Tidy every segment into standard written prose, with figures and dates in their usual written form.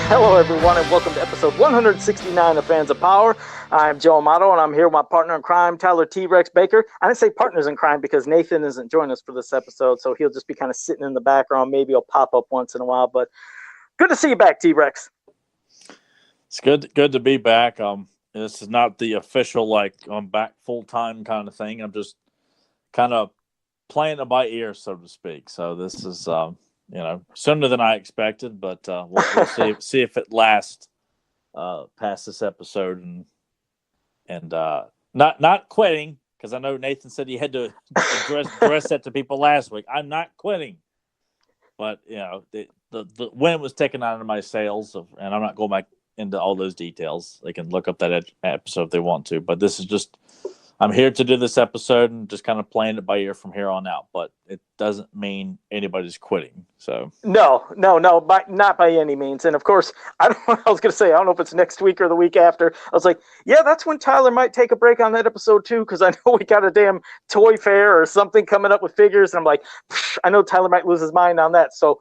Hello, everyone, and welcome to episode 169 of Fans of Power. I'm Joe Amato, and I'm here with my partner in crime, Tyler T-Rex Baker. I didn't say partners in crime because Nathan isn't joining us for this episode, so he'll just be kind of sitting in the background. Maybe he'll pop up once in a while, but good to see you back, T-Rex. It's good to be back. This is not the official, like, I'm back full-time kind of thing. I'm just kind of playing it by ear, so to speak. So this is, sooner than I expected, but we'll see if it lasts past this episode and not quitting, because I know Nathan said he had to address that to people last week. I'm not quitting, but the win was taken out of my sails, and I'm not going back into all those details. They can look up that episode if they want to, but this is just, I'm here to do this episode and just kind of playing it by ear from here on out, but it doesn't mean anybody's quitting. So No, not by any means. And of course, I was going to say, I don't know if it's next week or the week after. I was like, yeah, that's when Tyler might take a break on that episode too, because I know we got a damn toy fair or something coming up with figures, and I'm like, I know Tyler might lose his mind on that. So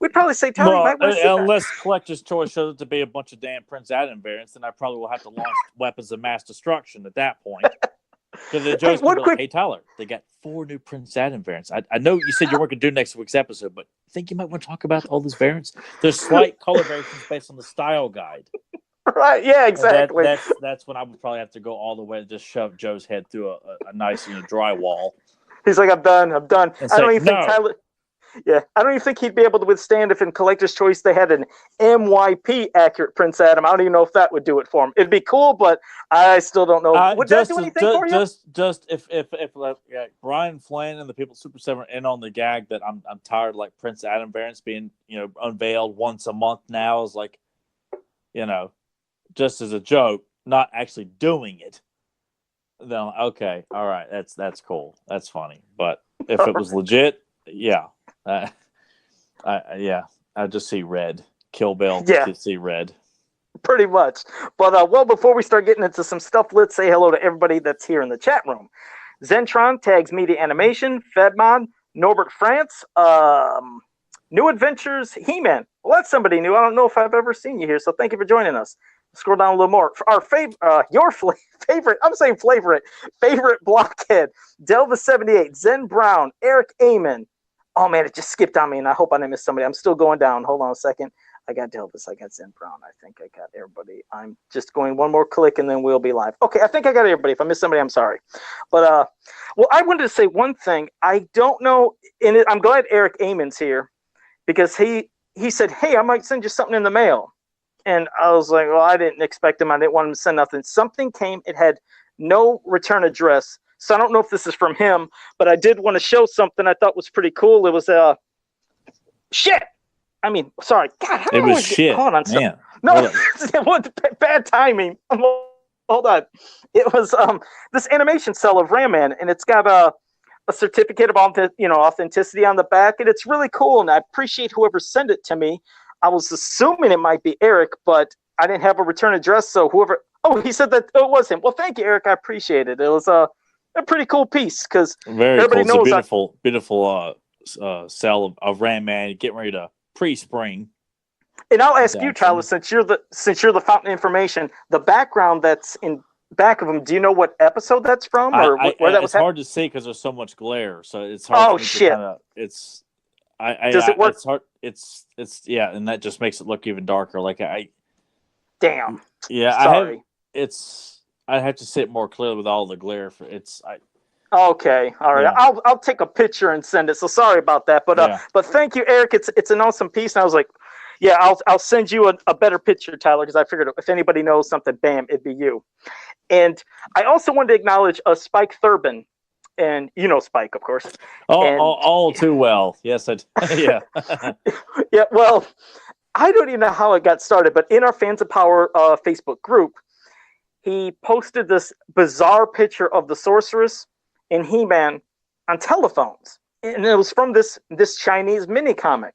we'd probably say, Tyler, you might want to unless Collector's Choice shows it to be a bunch of damn Prince Adam variants, then I probably will have to launch Weapons of Mass Destruction at that point. Because the jokes be like, hey, Tyler, they got 4 new Prince Adam variants. I know you said you weren't going to do next week's episode, but I think you might want to talk about all those variants. There's slight color variations based on the style guide. Right, yeah, exactly. That's when I would probably have to go all the way and just shove Joe's head through a nice drywall. He's like, I'm done. I don't even think no. Tyler... Yeah, I don't even think he'd be able to withstand if in Collector's Choice they had an MYP accurate Prince Adam. I don't even know if that would do it for him. It'd be cool, but I still don't know. Would that do anything for you? Just if Brian Flynn and the people at Super 7 are in on the gag that I'm tired of, like, Prince Adam variants being unveiled once a month now, is like, just as a joke, not actually doing it. Then okay, all right, that's cool, that's funny. But if it was legit, yeah. I just see red. Kill Bill. Yeah. Just see red. Pretty much. But before we start getting into some stuff, let's say hello to everybody that's here in the chat room. Zentron, Tags Media Animation, Fedmon, Norbert France, New Adventures, He-Man. Well, that's somebody new. I don't know if I've ever seen you here, so thank you for joining us. Scroll down a little more. Our favorite, I'm saying favorite blockhead, Delva78, Zen Brown, Eric Amon. Oh, man, it just skipped on me, and I hope I didn't miss somebody. I'm still going down. Hold on a second. I got Delvis. I got Zen Brown. I think I got everybody. I'm just going one more click, and then we'll be live. Okay, I think I got everybody. If I missed somebody, I'm sorry. But, I wanted to say one thing. I don't know, and I'm glad Eric Amon's here, because he said, hey, I might send you something in the mail. And I was like, well, I didn't expect him. I didn't want him to send nothing. Something came. It had no return address. So I don't know if this is from him, but I did want to show something I thought was pretty cool. It was shit. I mean, sorry. God, how do I get caught on something? No, it was bad timing. Hold on. It was this animation cell of Ram Man, and it's got a certificate of authenticity on the back, and it's really cool. And I appreciate whoever sent it to me. I was assuming it might be Eric, but I didn't have a return address. So whoever, he said that it was him. Well, thank you, Eric. I appreciate it. It was a pretty cool piece, because everybody knows it's a beautiful cell of Ram Man getting ready to pre-spring. And I'll ask you, Tyler, since you're the fountain of information, the background that's in back of him. Do you know what episode that's from, or where that was? It's hard to see because there's so much glare, so it's hard. Oh shit! Does it work? It's hard. It's and that just makes it look even darker. Like damn. Yeah, sorry. I have to see it more clearly with all the glare. Okay, all right. Yeah. I'll take a picture and send it. So sorry about that, but thank you, Eric. It's an awesome piece, and I was like, yeah, I'll send you a better picture, Tyler, because I figured if anybody knows something, bam, it'd be you. And I also wanted to acknowledge Spike Thurbin, and you know Spike, of course. All too well. Yes, yeah. Yeah. Well, I don't even know how it got started, but in our Fans of Power Facebook group, he posted this bizarre picture of the Sorceress and He-Man on telephones. And it was from this Chinese mini comic.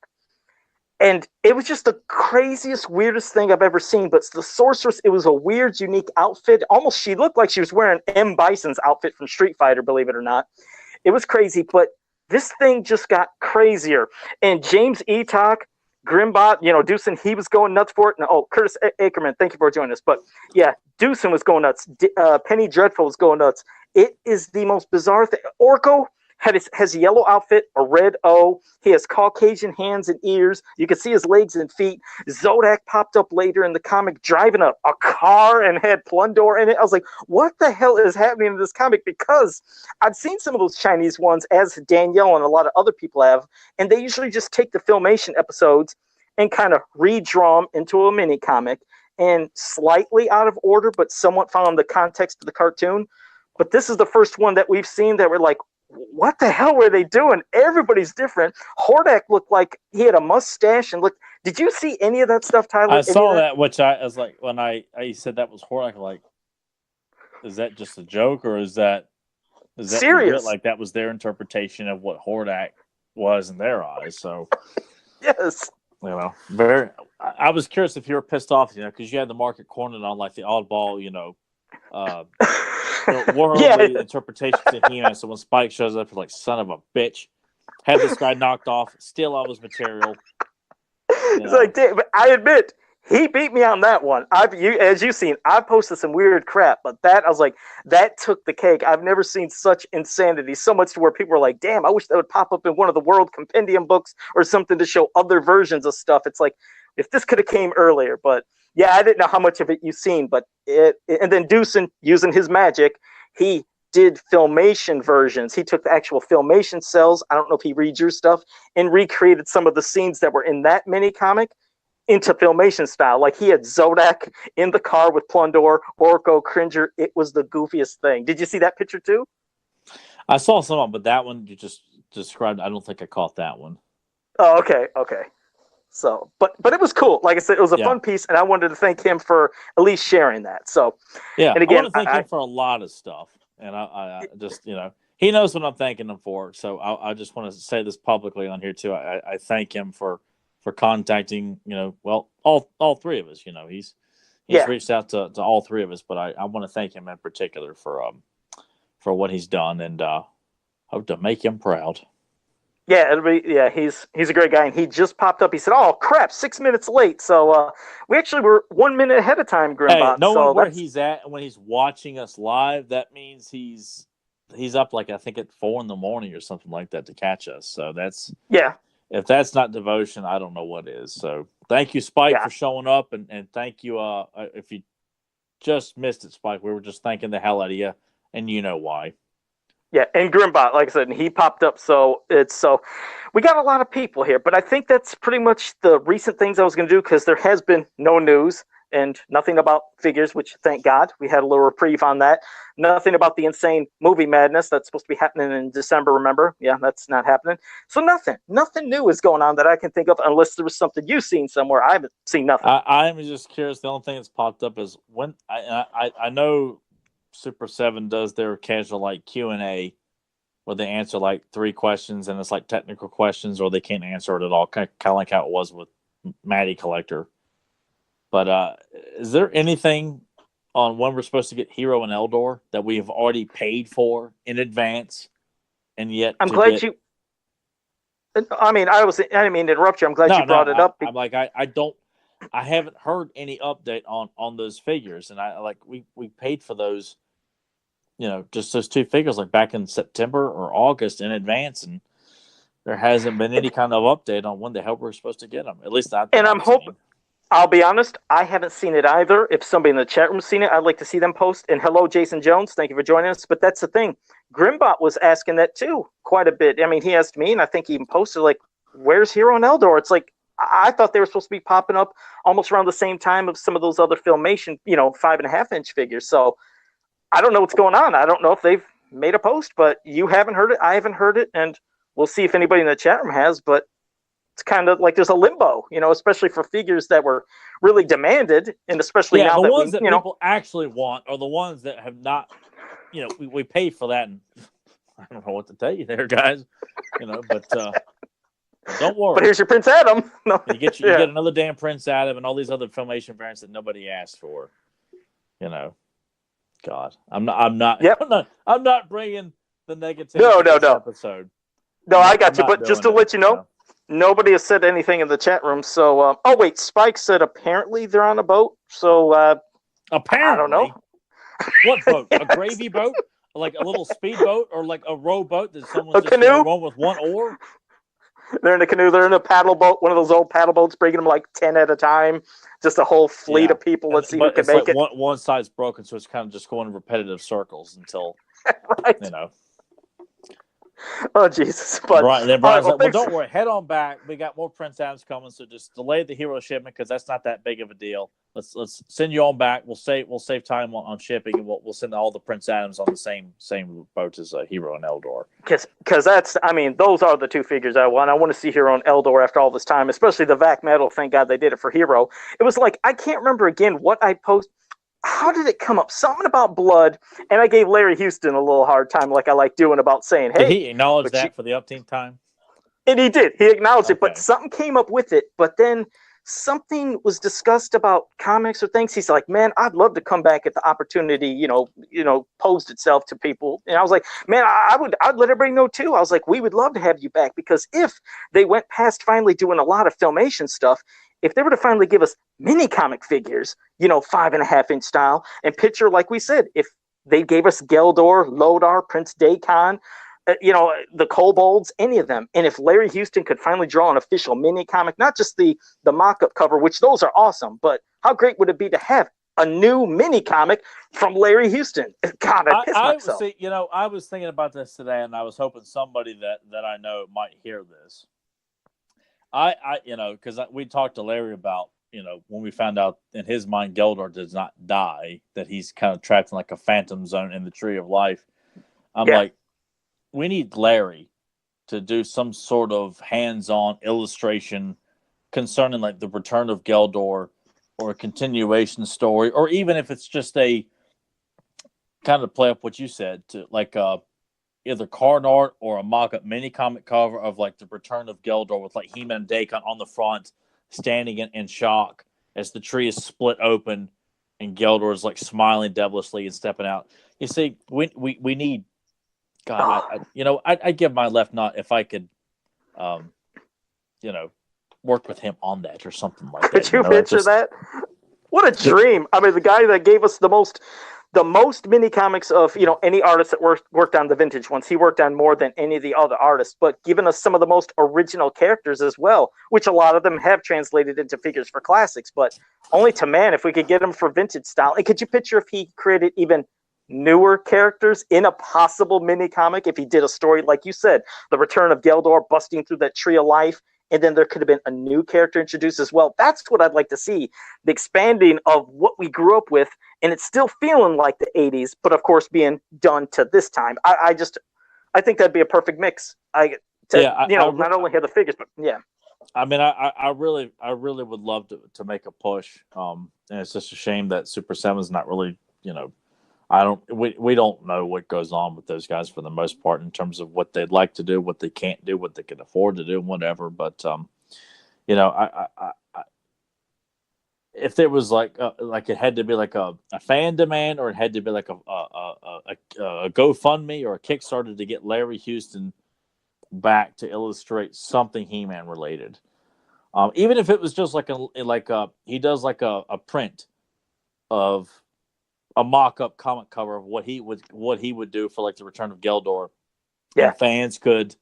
And it was just the craziest, weirdest thing I've ever seen. But the Sorceress, it was a weird, unique outfit. Almost, she looked like she was wearing M. Bison's outfit from Street Fighter, believe it or not. It was crazy, but this thing just got crazier. And James Eatock Grimbot, Deucin, he was going nuts for it. And, Curtis Ackerman, thank you for joining us. But yeah, Deucin was going nuts. Penny Dreadful was going nuts. It is the most bizarre thing. Orko has a yellow outfit, a red O. He has Caucasian hands and ears. You can see his legs and feet. Zodak popped up later in the comic driving a car and had Plundor in it. I was like, what the hell is happening in this comic? Because I've seen some of those Chinese ones, as Danielle and a lot of other people have, and they usually just take the Filmation episodes and kind of redraw them into a mini comic, and slightly out of order, but somewhat following the context of the cartoon. But this is the first one that we've seen that we're like, what the hell were they doing? Everybody's different. Hordak looked like he had a mustache and looked. Did you see any of that stuff, Tyler? I saw that, which I was like, when I said that was Hordak, like, is that just a joke or is that serious? Like that was their interpretation of what Hordak was in their eyes? So yes, very. I was curious if you were pissed off, because you had the market cornered on like the oddball, worldly interpretations of He-Man. So when Spike shows up, you're like, son of a bitch, have this guy knocked off, steal all his material. It's like, damn, but I admit, he beat me on that one. As you've seen, I posted some weird crap, but I was like, that took the cake. I've never seen such insanity, so much to where people were like, damn, I wish that would pop up in one of the World Compendium books or something to show other versions of stuff. It's like, if this could have came earlier, but yeah, I didn't know how much of it you've seen, but and then Deucin, using his magic, he did Filmation versions. He took the actual Filmation cells, I don't know if he redrew stuff, and recreated some of the scenes that were in that mini comic into Filmation style. Like he had Zodak in the car with Plundor, Orko, Cringer. It was the goofiest thing. Did you see that picture too? I saw some of them, but that one you just described, I don't think I caught that one. Oh, okay. So, but it was cool. Like I said, it was a fun piece, and I wanted to thank him for at least sharing that. So, yeah, and again, I want to thank him for a lot of stuff, and I just, he knows what I'm thanking him for. So I just want to say this publicly on here too. I thank him for contacting, all three of us. He's reached out to all three of us, but I want to thank him in particular for what he's done, and hope to make him proud. Yeah, he's a great guy, and he just popped up. He said, "Oh crap, 6 minutes late." So we actually were 1 minute ahead of time, Grimbot. Hey, knowing where he's at when he's watching us live, that means he's up like I think at 4 a.m. or something like that to catch us. So that's If that's not devotion, I don't know what is. So thank you, Spike, for showing up, and thank you. If you just missed it, Spike, we were just thanking the hell out of you, and you know why. Yeah, and Grimbot, like I said, he popped up. So we got a lot of people here, but I think that's pretty much the recent things I was going to do, because there has been no news and nothing about figures, which thank God we had a little reprieve on that. Nothing about the insane movie madness that's supposed to be happening in December. Remember? Yeah, that's not happening. So nothing new is going on that I can think of, unless there was something you've seen somewhere. I haven't seen nothing. I'm just curious. The only thing that's popped up is when I know Super 7 does their casual like Q&A where they answer like 3 questions and it's like technical questions or they can't answer it at all, kind of like how it was with Matty Collector. But is there anything on when we're supposed to get Hero and Eldor that we have already paid for in advance, and yet I'm glad you. I mean, I didn't mean to interrupt you. I'm glad you brought it up. I'm like I haven't heard any update on those figures, and we paid for those. Just those 2 figures like back in September or August in advance, and there hasn't been any kind of update on when the hell we're supposed to get them. At least not. And I'm hoping. I'll be honest, I haven't seen it either. If somebody in the chat room's seen it, I'd like to see them post. And hello, Jason Jones. Thank you for joining us. But that's the thing. Grimbot was asking that too quite a bit. I mean, he asked me, and I think he even posted, like, where's Hero and Eldor? It's like, I thought they were supposed to be popping up almost around the same time of some of those other Filmation, 5.5-inch figures. So I don't know what's going on. I don't know if they've made a post, but you haven't heard it. I haven't heard it. And we'll see if anybody in the chat room has. But it's kind of like there's a limbo, especially for figures that were really demanded, and especially now the that ones that people actually want are the ones that have not, we paid for that, and I don't know what to tell you there, guys, but don't worry. But here's your Prince Adam. No. You get another damn Prince Adam and all these other Filmation variants that nobody asked for. God, I'm not. Yep. I'm not bringing the negativity. No. Episode. No, I got you. But just to let you know. Nobody has said anything in the chat room. So, oh wait, Spike said apparently they're on a boat. So, I don't know. Apparently, what boat? A gravy boat, like a little speedboat, or like a rowboat that someone's A just canoe? rowing with one oar? They're in a canoe. They're in a paddle boat. One of those old paddle boats, bringing them like 10 at a time. Just a whole fleet of people. Let's see who But can it's make like it. one side's broken, so it's kind of just going in repetitive circles until Right. you know. Oh Jesus! But Right, and then all right, Brian's well, like, "Well, thanks. don't worry, head on back. We got more Prince Adams coming, so just delay the hero shipment because that's not that big of a deal. Let's send you on back. We'll save time on shipping, and we'll send all the Prince Adams on the same boat as Hero and Eldor. Because that's, I mean, those are the two figures I want. I want to see Hero and Eldor after all this time, especially the Vac Metal. Thank God they did it for Hero. It was like, I can't remember again what I posted. How did it come up? Something about blood, and I gave Larry Houston a little hard time, like I like doing, about saying, "Hey." Did he acknowledge that for the umpteenth time? And he did. He acknowledged it, but something came up with it. But then something was discussed about comics or things. He's like, "Man, I'd love to come back if the opportunity, posed itself to people." And I was like, "Man, I'd let everybody know too." I was like, "We would love to have you back because if they went past finally doing a lot of Filmation stuff, if they were to finally give us mini comic figures, 5.5-inch style, and picture, like we said, if they gave us Geldor, Lodar, Prince Daikon, the Kobolds, any of them. And if Larry Houston could finally draw an official mini comic, not just the mock-up cover, which those are awesome, but how great would it be to have a new mini comic from Larry Houston? God, I pissed myself. I was thinking about this today, and I was hoping somebody that I know might hear this. Because we talked to Larry about, when we found out in his mind Geldor does not die, that he's kind of trapped in like a phantom zone in the Tree of Life. I'm like, we need Larry to do some sort of hands-on illustration concerning like the return of Geldor or a continuation story, or even if it's just a kind of play up what you said to like either card art or a mock-up mini comic cover of like the return of Geldor with like He-Man and Daikon on the front, standing in shock as the tree is split open and Geldor is like smiling devilishly and stepping out. You see, we need. God, I'd give my left nut if I could, work with him on that or something like that. Could you picture that? What a dream! I mean, the guy that gave us the most mini comics of any artist that worked on the vintage ones. He worked on more than any of the other artists, but given us some of the most original characters as well, which a lot of them have translated into figures for classics, but only to man if we could get them for vintage style. And could you picture if he created even newer characters in a possible mini comic? If he did a story like you said, the return of Geldor busting through that Tree of Life, and then there could have been a new character introduced as well. That's what I'd like to see, the expanding of what we grew up with, and it's still feeling like the 80s, but of course being done to this time. I think that'd be a perfect mix. Not only have the figures, but yeah. I mean, I really would love to make a push. And it's just a shame that Super 7's not really, we don't know what goes on with those guys for the most part in terms of what they'd like to do, what they can't do, what they can afford to do, whatever. But if there was like it had to be like a fan demand, or it had to be like a GoFundMe or a Kickstarter to get Larry Houston back to illustrate something He-Man related, even if it was just he does like a print of a mock-up comic cover of what he would do for like the return of Geldor, and fans could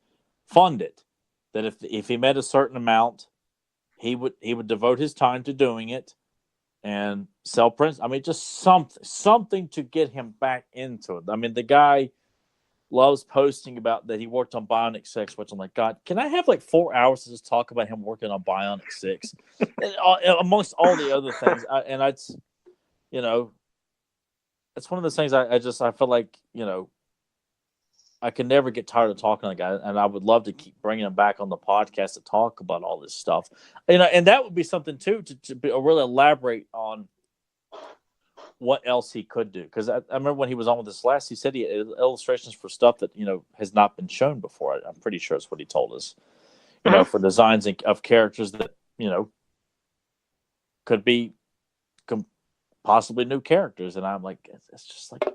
fund it. That if he made a certain amount, he would devote his time to doing it and sell prints. I mean, just something to get him back into it. I mean, the guy loves posting about that he worked on Bionic 6, which I'm like, God, can I have like 4 hours to just talk about him working on Bionic 6 amongst all the other things? It's one of those things I feel like, I can never get tired of talking to the guy, and I would love to keep bringing him back on the podcast to talk about all this stuff. And that would be something too to really elaborate on what else he could do. Because I remember when he was on with us last, he said he had illustrations for stuff that has not been shown before. I'm pretty sure that's what he told us. For designs of characters that could be possibly new characters, and I'm like, it's just like.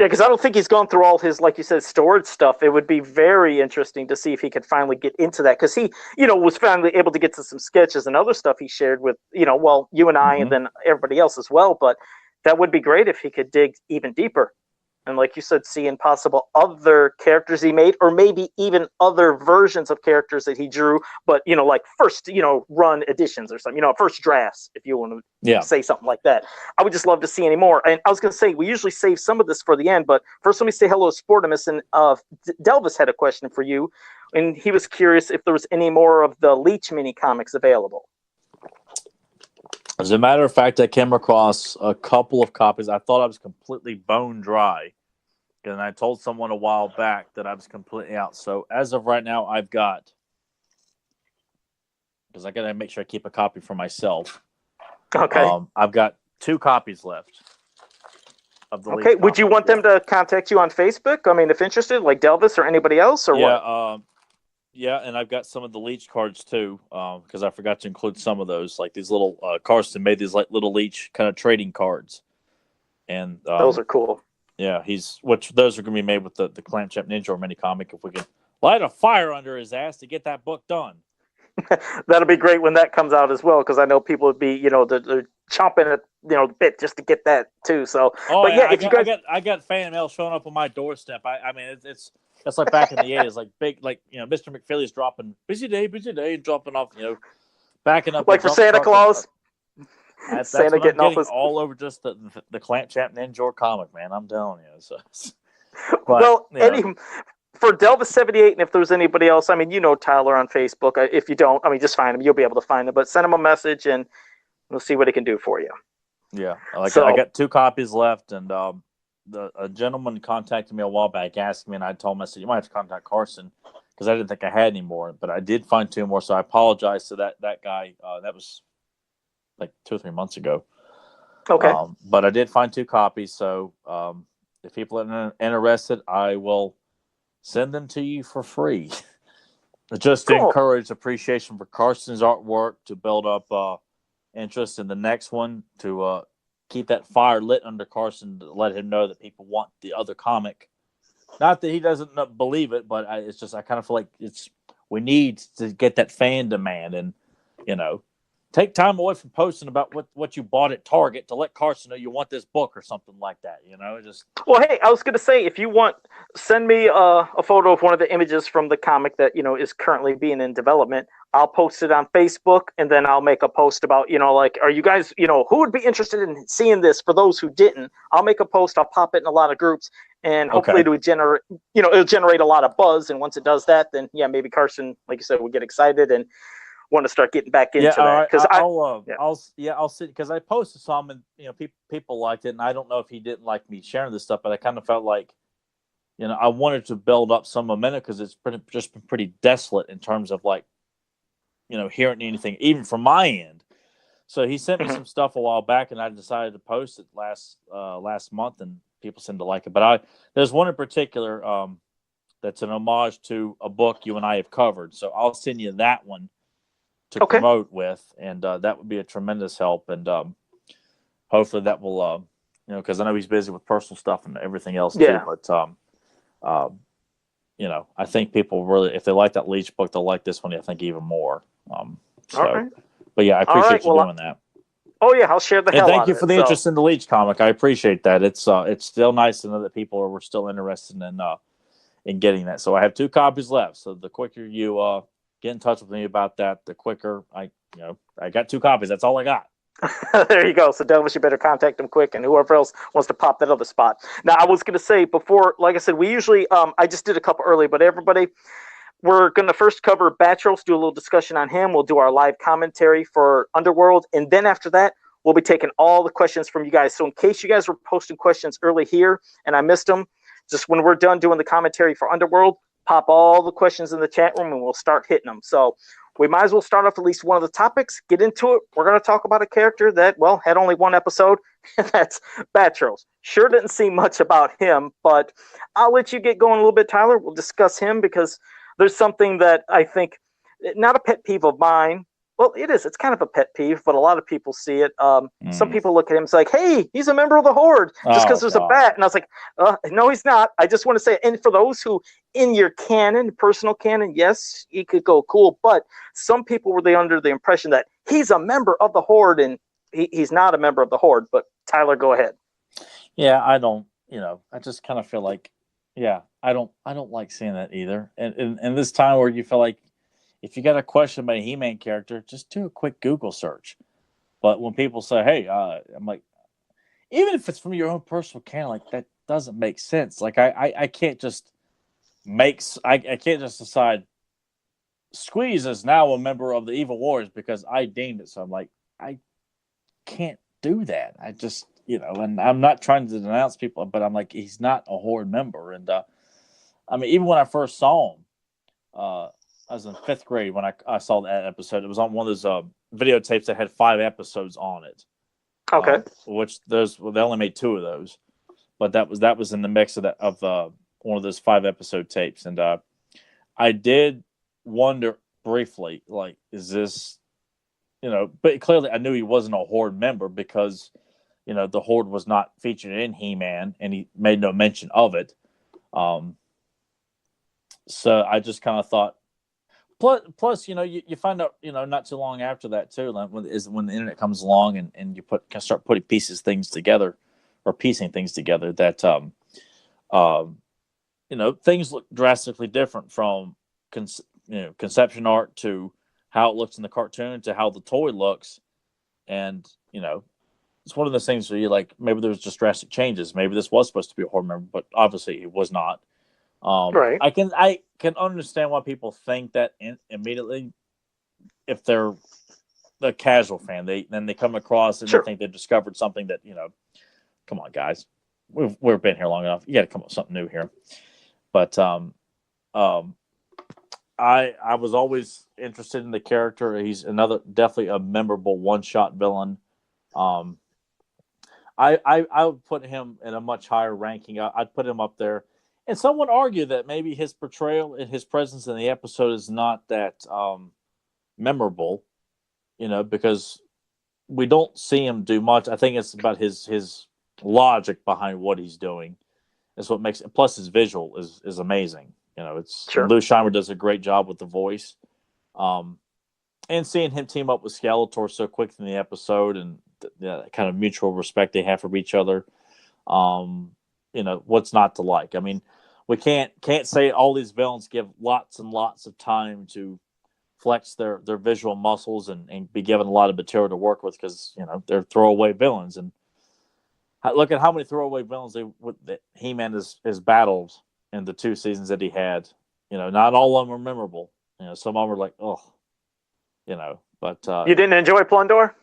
Yeah, because I don't think he's gone through all his, like you said, storage stuff. It would be very interesting to see if he could finally get into that, because he, was finally able to get to some sketches and other stuff he shared with, well, you and I, and then everybody else as well. But that would be great if he could dig even deeper. And like you said, seeing possible other characters he made, or maybe even other versions of characters that he drew, but, like first, run editions or something, first drafts, if you want to say something like that. I would just love to see any more. And I was going to say, we usually save some of this for the end, but first let me say hello to Sportimus. And Delvis had a question for you, and he was curious if there was any more of the Leech mini comics available. As a matter of fact, I came across a couple of copies. I thought I was completely bone dry. And I told someone a while back that I was completely out. So as of right now, I've got, because I got to make sure I keep a copy for myself. Okay. I've got 2 copies left of the Leech. Okay. Would you want them to contact you on Facebook? I mean, if interested, like Delvis or anybody else, or what? Yeah, and I've got some of the Leech cards too, because I forgot to include some of those. Like these little Carson made these like little Leech kind of trading cards, and those are cool. Yeah, those are going to be made with the Clamp-Chap Ninja mini comic. If we can light a fire under his ass to get that book done, that'll be great when that comes out as well. Because I know people would be, they're chomping at the bit just to get that too. So, but yeah, I got fan mail showing up on my doorstep. I mean, it's like back in the 80s, like big, like Mr. McFeely's dropping busy day, dropping off, backing up like for Santa Claus. That's Santa getting off all over just the Clamp-Chap Ninja comic, man. I'm telling you. So, but, for Delvis 78, and if there's anybody else, I mean, Tyler on Facebook. If you don't, I mean, just find him. You'll be able to find him. But send him a message, and we'll see what he can do for you. Yeah, I got 2 copies left, and a gentleman contacted me a while back asking me, and I told him, I said, you might have to contact Carson, because I didn't think I had any more, but I did find 2 more, so I apologize to that guy. That was like 2 or 3 months ago. Okay. But I did find 2 copies, so if people are interested, I will send them to you for free. Just to encourage appreciation for Carson's artwork, to build up interest in the next one, to keep that fire lit under Carson, to let him know that people want the other comic. Not that he doesn't believe it, but it's just I kind of feel like we need to get that fan demand, and take time away from posting about what you bought at Target to let Carson know you want this book or something like that. Well, hey, I was going to say, if you want, send me a photo of one of the images from the comic that is currently being in development. I'll post it on Facebook, and then I'll make a post about like, are you guys who would be interested in seeing this? For those who didn't, I'll make a post. I'll pop it in a lot of groups, and hopefully it would generate it'll generate a lot of buzz. And once it does that, then maybe Carson, like you said, will get excited and want to start getting back into that. Because I'll see, because I posted some, and people liked it, and I don't know if he didn't like me sharing this stuff, but I kind of felt like I wanted to build up some momentum, because it's just been pretty desolate in terms of like hearing anything even from my end. So he sent me some stuff a while back, and I decided to post it last month, and people seem to like it. But there's one in particular that's an homage to a book you and I have covered, so I'll send you that one to promote with, and that would be a tremendous help, and hopefully that will because I know he's busy with personal stuff and everything else too, but I think people really, if they like that Leech book, they'll like this one, I think, even more. But yeah, I appreciate you doing that. Oh yeah, I'll share the hell out of it. Thank you for the interest in the Leech comic. I appreciate that. It's still nice to know that people were still interested in getting that. So I have 2 copies left, so the quicker you get in touch with me about that, the quicker I got 2 copies. That's all I got. There you go. So Delvis, you better contact him quick, and whoever else wants to pop that other spot. Now, I was going to say before, like I said, we usually, I just did a couple early, but everybody, we're going to first cover Batros, do a little discussion on him. We'll do our live commentary for Underworld, and then after that, we'll be taking all the questions from you guys. So in case you guys were posting questions early here and I missed them, just when we're done doing the commentary for Underworld, pop all the questions in the chat room, and we'll start hitting them. So we might as well start off at least one of the topics, get into it. We're going to talk about a character that, had only one episode, and that's Batros. Sure didn't see much about him, but I'll let you get going a little bit, Tyler. We'll discuss him, because there's something that I think, not a pet peeve of mine, Well, it is. It's kind of a pet peeve, but a lot of people see it. Some Mm. people look at him and say, like, hey, he's a member of the Horde just because Oh there's a God. bat. And I was like, no, he's not. I just want to say, and for those who, in your canon, personal canon, yes, he could go cool. But some people were under the impression that he's a member of the Horde, and he's not a member of the Horde. But Tyler, go ahead. Yeah, I don't. I just kind of feel like, yeah, I don't like seeing that either. And this time where you feel like, if you got a question about a He-Man character, just do a quick Google search. But when people say, "Hey," I'm like, even if it's from your own personal canon, like that doesn't make sense. Like I can't just I can't just decide Squeeze is now a member of the Evil Warriors because I deemed it. So I'm like, I can't do that. I just and I'm not trying to denounce people, but I'm like, he's not a Horde member. And I mean, even when I first saw him, I was in 5th grade when I saw that episode. It was on one of those videotapes that had 5 episodes on it. Okay. Which they only made 2 of those, but that was in the mix of one of those 5 episode tapes. And I did wonder briefly, like, is this, but clearly I knew he wasn't a Horde member because, the Horde was not featured in He-Man and he made no mention of it. So I just kind of thought, plus, you find out, not too long after that too, like when the internet comes along and you start putting piecing things together that, things look drastically different from, conception art to how it looks in the cartoon to how the toy looks. And, it's one of those things where you're like, maybe there's just drastic changes. Maybe this was supposed to be a Horde member, but obviously it was not. Right. I can understand why people think that immediately if they're the casual fan. Then they come across and Sure. they think they've discovered something that, come on, guys, we've been here long enough. You got to come up with something new here. But I was always interested in the character. He's definitely a memorable one-shot villain. I would put him in a much higher ranking. I'd put him up there. And some would argue that maybe his portrayal and his presence in the episode is not that memorable, because we don't see him do much. I think it's about his logic behind what he's doing. That's what makes it. Plus, his visual is amazing. It's Sure. Lou Scheimer does a great job with the voice. And seeing him team up with Skeletor so quick in the episode and the kind of mutual respect they have for each other. What's not to like? I mean, we can't say all these villains give lots and lots of time to flex their visual muscles and be given a lot of material to work with because they're throwaway villains. And look at how many throwaway villains that He-Man has battled in the 2 seasons that he had. Not all of them are memorable. Some of them are like, oh, but you didn't enjoy Plundor?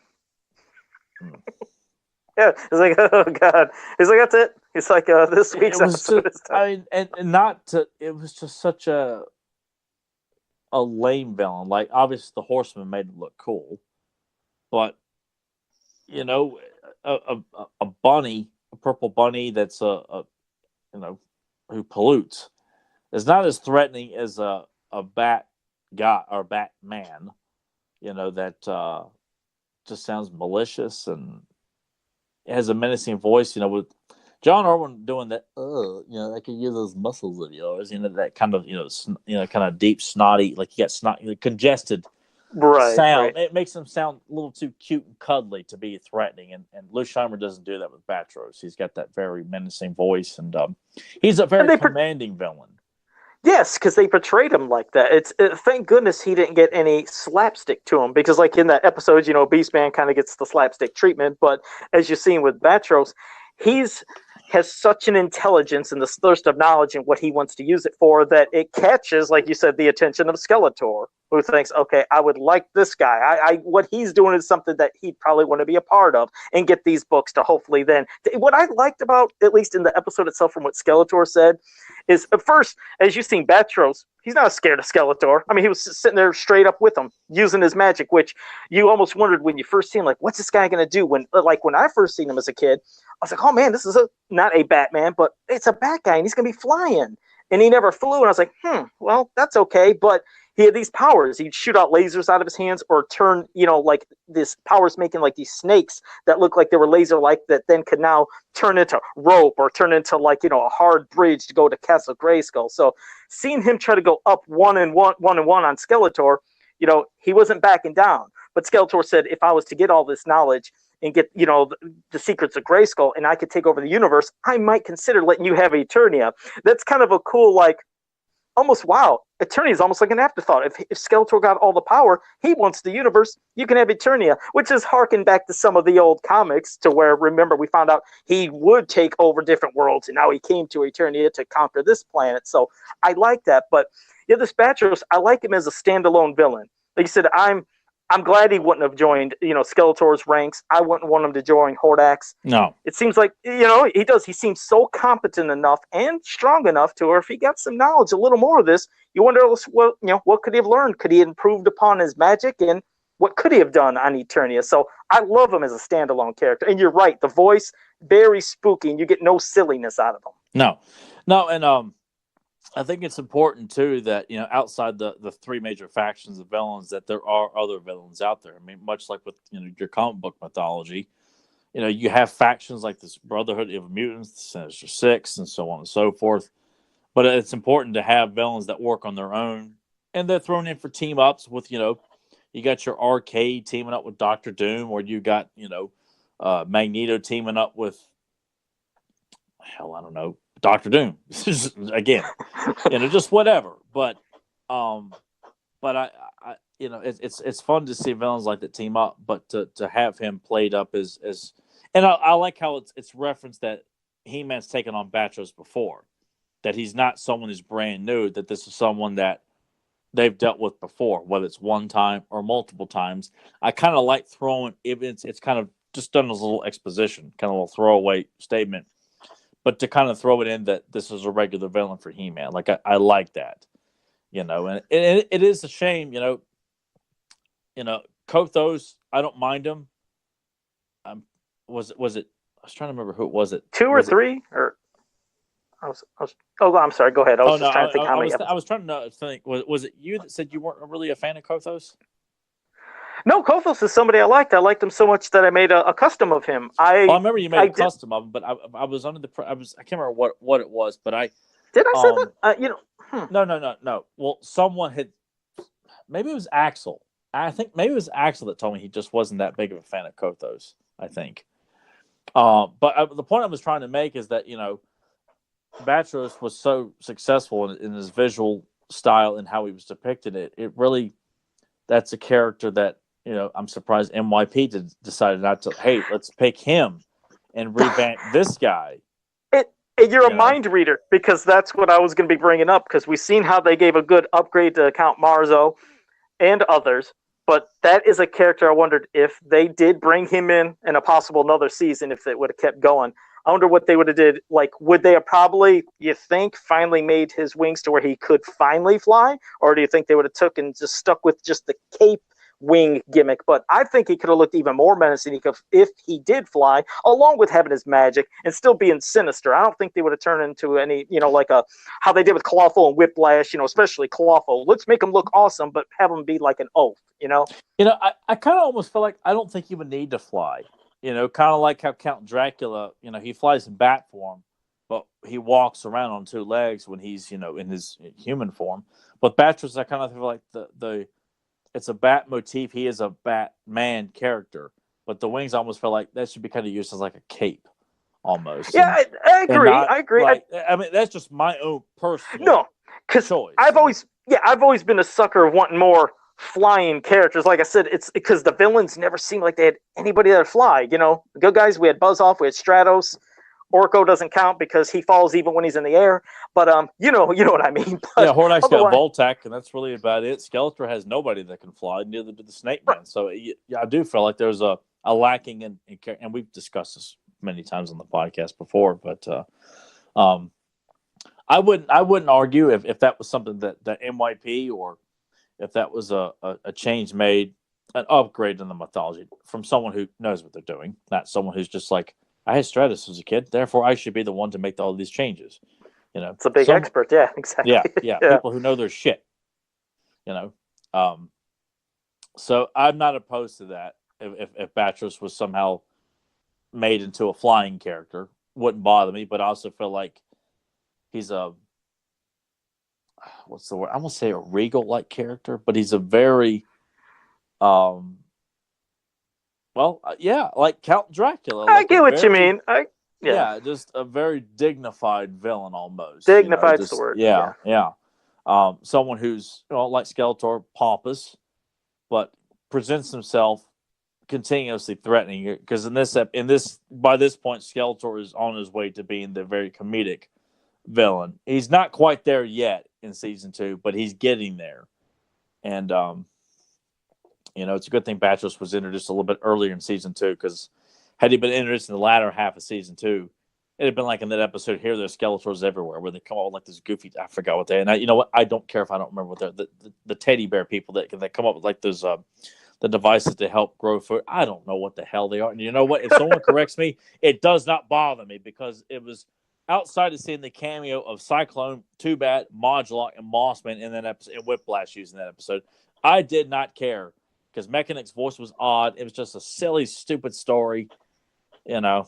Yeah, it's like, oh god. He's like, that's it. He's like, this week's episode is done. I mean, and not to. It was just such a lame villain. Like, obviously, the Horseman made it look cool, but a bunny, a purple bunny that's who pollutes, is not as threatening as a bat guy or Batman. That just sounds malicious and it has a menacing voice. With John Irwin doing that, I could use those muscles of yours. That kind of kind of deep snotty, like you got congested sound. Right. It makes him sound a little too cute and cuddly to be threatening. And Lou Scheimer doesn't do that with Batros. He's got that very menacing voice, and he's a very commanding villain. Yes, because they portrayed him like that. Thank goodness he didn't get any slapstick to him, because like in that episode, Beastman kind of gets the slapstick treatment, but as you've seen with Batros, has such an intelligence and this thirst of knowledge and what he wants to use it for that it catches, like you said, the attention of Skeletor, who thinks, okay, I would like this guy. What he's doing is something that he'd probably want to be a part of and get these books to hopefully then. What I liked about, at least in the episode itself, from what Skeletor said, is at first, as you've seen Batros, he's not scared of Skeletor. I mean, he was sitting there straight up with him, using his magic, which you almost wondered when you first seen him, like, what's this guy going to do? When I first seen him as a kid, I was like, oh man, this is not a Batman, but it's a bat guy, and he's going to be flying. And he never flew, and I was like, well, that's okay. But he had these powers. He'd shoot out lasers out of his hands or turn, like this powers making like these snakes that look like they were laser-like that then could now turn into rope or turn into like, a hard bridge to go to Castle Grayskull. So seeing him try to go up one and one on Skeletor, he wasn't backing down. But Skeletor said, if I was to get all this knowledge and get, the secrets of Grayskull and I could take over the universe, I might consider letting you have Eternia. That's kind of a cool, like, almost, wow, Eternia is almost like an afterthought. If Skeletor got all the power, he wants the universe, you can have Eternia, which is harking back to some of the old comics to where, remember, we found out he would take over different worlds, and now he came to Eternia to conquer this planet. So I like that. But yeah, this Batros, I like him as a standalone villain. Like you said, I'm glad he wouldn't have joined, Skeletor's ranks. I wouldn't want him to join Hordak's. No. It seems like, he does. He seems so competent enough and strong enough to where if he got some knowledge, a little more of this, you wonder, what could he have learned? Could he have improved upon his magic? And what could he have done on Eternia? So I love him as a standalone character. And you're right. The voice, very spooky, and you get no silliness out of him. No. And, I think it's important too that outside the three major factions of villains, that there are other villains out there. I mean, much like with your comic book mythology, you have factions like this Brotherhood of Mutants, the Sinister Six, and so on and so forth. But it's important to have villains that work on their own, and they're thrown in for team ups with you got your Arcade teaming up with Doctor Doom, or you got Magneto teaming up with I don't know. Doctor Doom again, just whatever. But I it's fun to see villains like that team up. But to have him played up as and I like how it's referenced that He-Man's taken on Batros before, that he's not someone who's brand new. That this is someone that they've dealt with before, whether it's one time or multiple times. I kind of like throwing it's kind of just done as a little exposition, kind of a little throwaway statement. But to kind of throw it in that this is a regular villain for He-Man, like I like that, and it is a shame, Kothos. I don't mind him. Was it? I was trying to remember who it was. It 2 or 3 or. I'm sorry. Go ahead. I was trying to think how many. I was trying to think. Was it you that said you weren't really a fan of Kothos? No, Kothos is somebody I liked. I liked him so much that I made a custom of him. I remember you made a custom of him, but I was under I can't remember what it was, but I did I say that? No. Well, someone had, maybe it was Axel. I think maybe it was Axel that told me he just wasn't that big of a fan of Kothos. I think. But the point I was trying to make is that Batros was so successful in his visual style and how he was depicted. It really, that's a character that. I'm surprised MYP decided not to. Hey, let's pick him and revamp this guy. You're a mind reader, because that's what I was going to be bringing up. Because we've seen how they gave a good upgrade to Count Marzo and others, but that is a character I wondered if they did bring him in a possible another season, if they would have kept going. I wonder what they would have did. Like, would they have probably, you think, finally made his wings to where he could finally fly, or do you think they would have took and just stuck with just the cape wing gimmick? But I think he could have looked even more menacing if he did fly, along with having his magic and still being sinister. I don't think they would have turned into any, like how they did with Clawful and Whiplash, especially Clawful. Let's make him look awesome, but have him be like an oaf, I kind of almost feel like I don't think he would need to fly. Kind of like how Count Dracula, he flies in bat form, but he walks around on 2 legs when he's, in his human form. But Batros, I kind of feel like the it's a bat motif. He is a Batman character, but the wings almost feel like that should be kind of used as like a cape, almost. Yeah, I agree. I agree. Like, I mean, that's just my own personal choice. I've always been a sucker of wanting more flying characters. Like I said, it's because the villains never seemed like they had anybody that fly. The good guys, we had Buzz Off, we had Stratos. Orko doesn't count because he falls even when he's in the air. But you know what I mean. But yeah, Hordak's got Voltec, and that's really about it. Skeletor has nobody that can fly, neither do the Snake Man. Right. So I do feel like there's a lacking in and we've discussed this many times on the podcast before. But I wouldn't argue if that was something that MYP, or if that was a change made, an upgrade in the mythology from someone who knows what they're doing, not someone who's just like, I had Stratus as a kid, therefore I should be the one to make all these changes. It's a big expert, yeah, exactly. Yeah, people who know their shit. you know. So I'm not opposed to that. If Batros was somehow made into a flying character, wouldn't bother me. But I also feel like he's a what's the word? I won't say a regal like character, but he's a very like Count Dracula, I like a get what you very mean. Yeah, just a very dignified villain almost. dignified's the Just word. yeah. Someone who's like Skeletor, pompous, but presents himself continuously threatening it. Because by this point, Skeletor is on his way to being the very comedic villain. He's not quite there yet in season 2, but he's getting there. And it's a good thing Batros was introduced a little bit earlier in season 2, because had he been introduced in the latter half of season 2, it'd have been like in that episode here. There's Skeletors everywhere, where they come out with like this goofy. I forgot what they. And you know what? I don't care if I don't remember what they're the teddy bear people that come up with like those the devices to help grow food. I don't know what the hell they are. And you know what? If someone corrects me, it does not bother me, because it was outside of seeing the cameo of Cyclone, Two Bat, Modulok, and Mossman in that episode, and Whiplash using that episode. I did not care, because Mechanic's voice was odd. It was just a silly, stupid story, But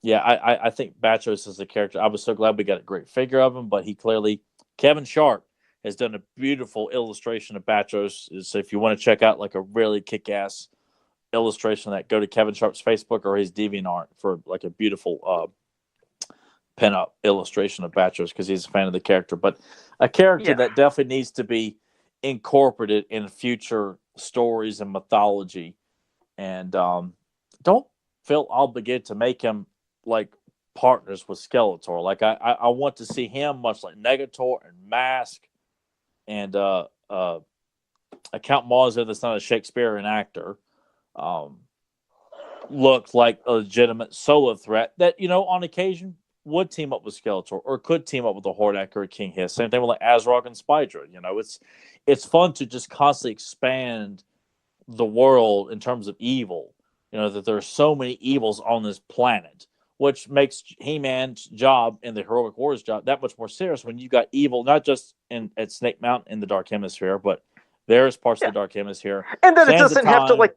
I think Batros is a character. I was so glad we got a great figure of him, but Kevin Sharp has done a beautiful illustration of Batros. So if you want to check out like a really kick-ass illustration of that, go to Kevin Sharp's Facebook or his DeviantArt for like a beautiful pin-up illustration of Batros, because he's a fan of the character. But a character that definitely needs to be incorporated in future stories and mythology, and don't feel obligated to make him like partners with Skeletor. Like I want to see him, much like Negator and Mask and Count Mauser, that's not a Shakespearean actor, look like a legitimate solo threat that, on occasion would team up with Skeletor, or could team up with a Hordak or a King Hiss. Same thing with like Azrog and Spydra. It's fun to just constantly expand the world in terms of evil. That there are so many evils on this planet, which makes He-Man's job and the Heroic Warriors job that much more serious when you got evil, not just at Snake Mountain in the Dark Hemisphere, but various parts of the Dark Hemisphere. And then it doesn't have to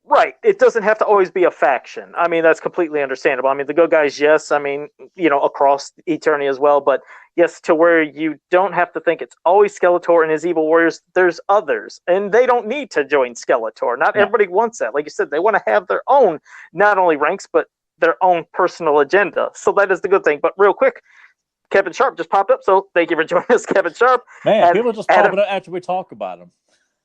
right. It doesn't have to always be a faction. I mean, that's completely understandable. I mean, the good guys, yes. I mean, across eternity as well. But yes, to where you don't have to think it's always Skeletor and his evil warriors. There's others, and they don't need to join Skeletor. Not everybody wants that. Like you said, they want to have their own, not only ranks, but their own personal agenda. So that is the good thing. But real quick, Kevin Sharp just popped up. So thank you for joining us, Kevin Sharp. Man, people just pop it up after we talk about him.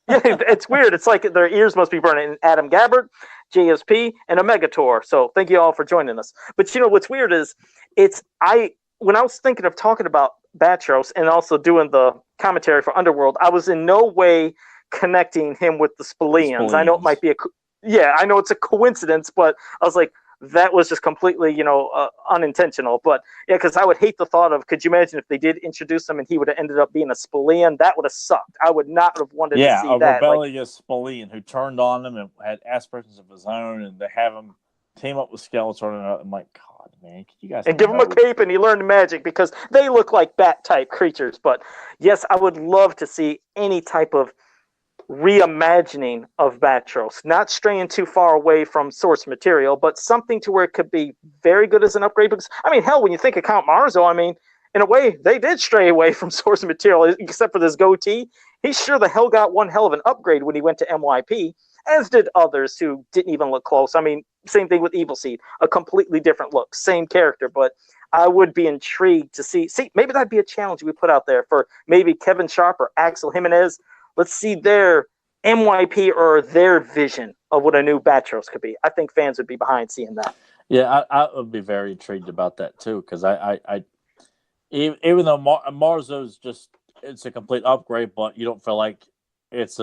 Yeah, it's weird. It's like their ears must be burning. Adam Gabbard, JSP, and Omegator. So thank you all for joining us. But what's weird is when I was thinking of talking about Batros and also doing the commentary for Underworld, I was in no way connecting him with the Spallians. I know it might be I know it's a coincidence, but I was like, that was just completely, unintentional. But yeah, because I would hate the thought of, could you imagine if they did introduce him and he would have ended up being a Spallian? That would have sucked. I would not have wanted to see that. Yeah, a rebellious Spallian who turned on him and had aspirations of his own, and to have him team up with Skeletor, and I'm like, God, man, could you guys... And give him a cape and he learned magic, because they look like bat-type creatures. But yes, I would love to see any type of reimagining of Batros, not straying too far away from source material, but something to where it could be very good as an upgrade. Because I mean, hell, when you think of Count Marzo, I mean, in a way, they did stray away from source material, except for this goatee. He sure the hell got one hell of an upgrade when he went to MYP, as did others who didn't even look close. I mean, same thing with Evil Seed, a completely different look, same character, but I would be intrigued to see, maybe that'd be a challenge we put out there for maybe Kevin Sharp or Axel Jimenez. Let's see their MYP or their vision of what a new Batros could be. I think fans would be behind seeing that. Yeah, I would be very intrigued about that too, because I even though Marzo's it's a complete upgrade, but you don't feel like it's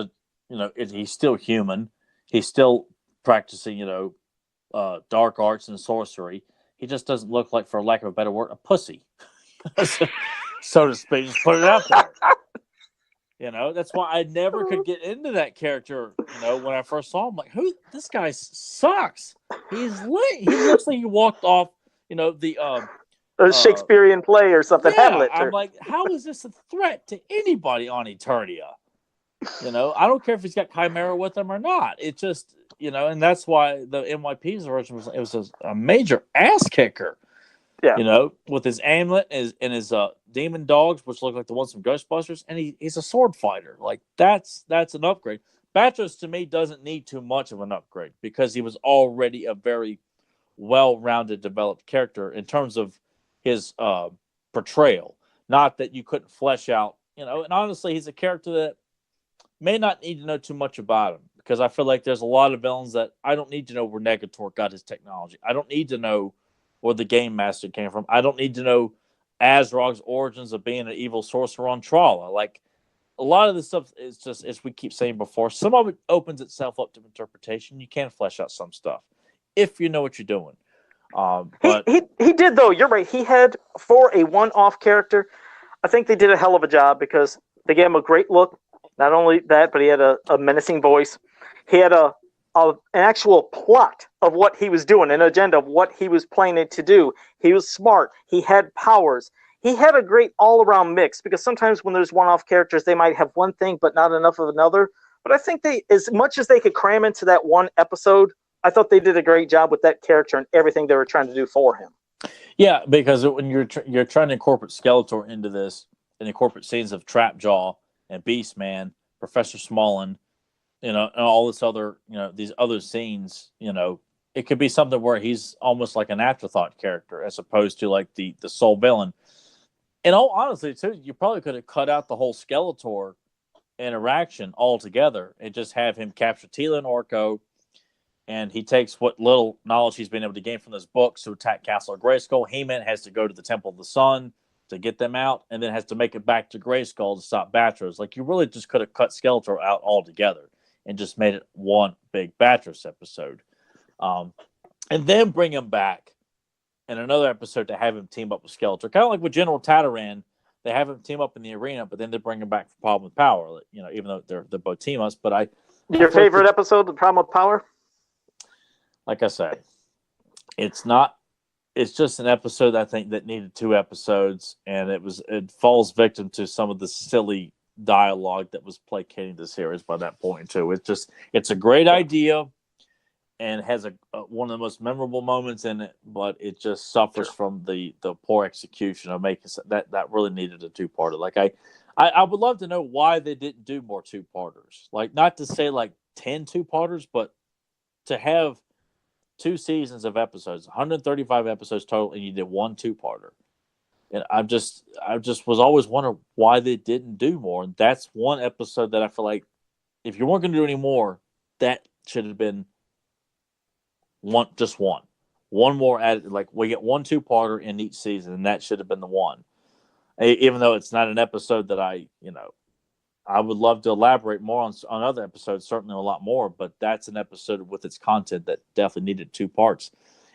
he's still human. He's still practicing, dark arts and sorcery. He just doesn't look like, for lack of a better word, a pussy, so to speak. Just put it out there. That's why I never could get into that character. When I first saw him, like, this guy sucks. He's late. He looks like he walked off, the a Shakespearean play or something, yeah, Hamlet. I'm like, how is this a threat to anybody on Eternia? I don't care if he's got Chimera with him or not. It just, and that's why the MYP's version was a major ass kicker. Yeah. With his amulet and his demon dogs, which look like the ones from Ghostbusters, and he's a sword fighter. Like that's an upgrade. Batros to me doesn't need too much of an upgrade because he was already a very well-rounded, developed character in terms of his portrayal. Not that you couldn't flesh out, and honestly, he's a character that may not need to know too much about him because I feel like there's a lot of villains that I don't need to know where Negator got his technology. I don't need to know where the Game Master came from. I don't need to know Azrog's origins of being an evil sorcerer on Trala. Like, a lot of this stuff is just, as we keep saying before, some of it opens itself up to interpretation. You can flesh out some stuff if you know what you're doing. But he did, though. You're right. He had, for a one-off character, I think they did a hell of a job because they gave him a great look. Not only that, but he had a menacing voice. He had an actual plot of what he was doing, an agenda of what he was planning to do. He was smart. He had powers. He had a great all-around mix because sometimes when there's one-off characters, they might have one thing but not enough of another. But I think as much as they could cram into that one episode, I thought they did a great job with that character and everything they were trying to do for him. Yeah, because when you're trying to incorporate Skeletor into this and incorporate scenes of Trapjaw and Beastman, Professor Smallin, and all this other, these other scenes, it could be something where he's almost like an afterthought character as opposed to like the sole villain. And all honestly, too, you probably could have cut out the whole Skeletor interaction altogether and just have him capture Tila and Orko, and he takes what little knowledge he's been able to gain from those books to attack Castle of Grayskull. He-Man has to go to the Temple of the Sun to get them out, and then has to make it back to Grayskull to stop Batros. Like, you really just could have cut Skeletor out altogether and just made it one big Batros episode. And then bring him back in another episode to have him team up with Skeletor. Kind of like with General Tataran, they have him team up in the arena, but then they bring him back for Problem with Power, even though they're both team-ups. But Your favorite episode, The Problem with Power? Like I said, it's just an episode I think that needed 2 episodes, and it falls victim to some of the silly dialogue that was placating the series by that point too. It's a great idea and has one of the most memorable moments in it, but it just suffers from the poor execution of making that really needed a 2-parter. Like I would love to know why they didn't do more 2-parters. Like, not to say like 10 2-parters, but to have 2 seasons of episodes, 135 episodes total, and you did 1 2-parter. And I just was always wondering why they didn't do more. And that's one episode that I feel like if you weren't going to do any more, that should have been one more added. Like, we get 1 2-parter in each season, and that should have been the one. Even though it's not an episode that I would love to elaborate more on other episodes, certainly a lot more, but that's an episode with its content that definitely needed 2 parts.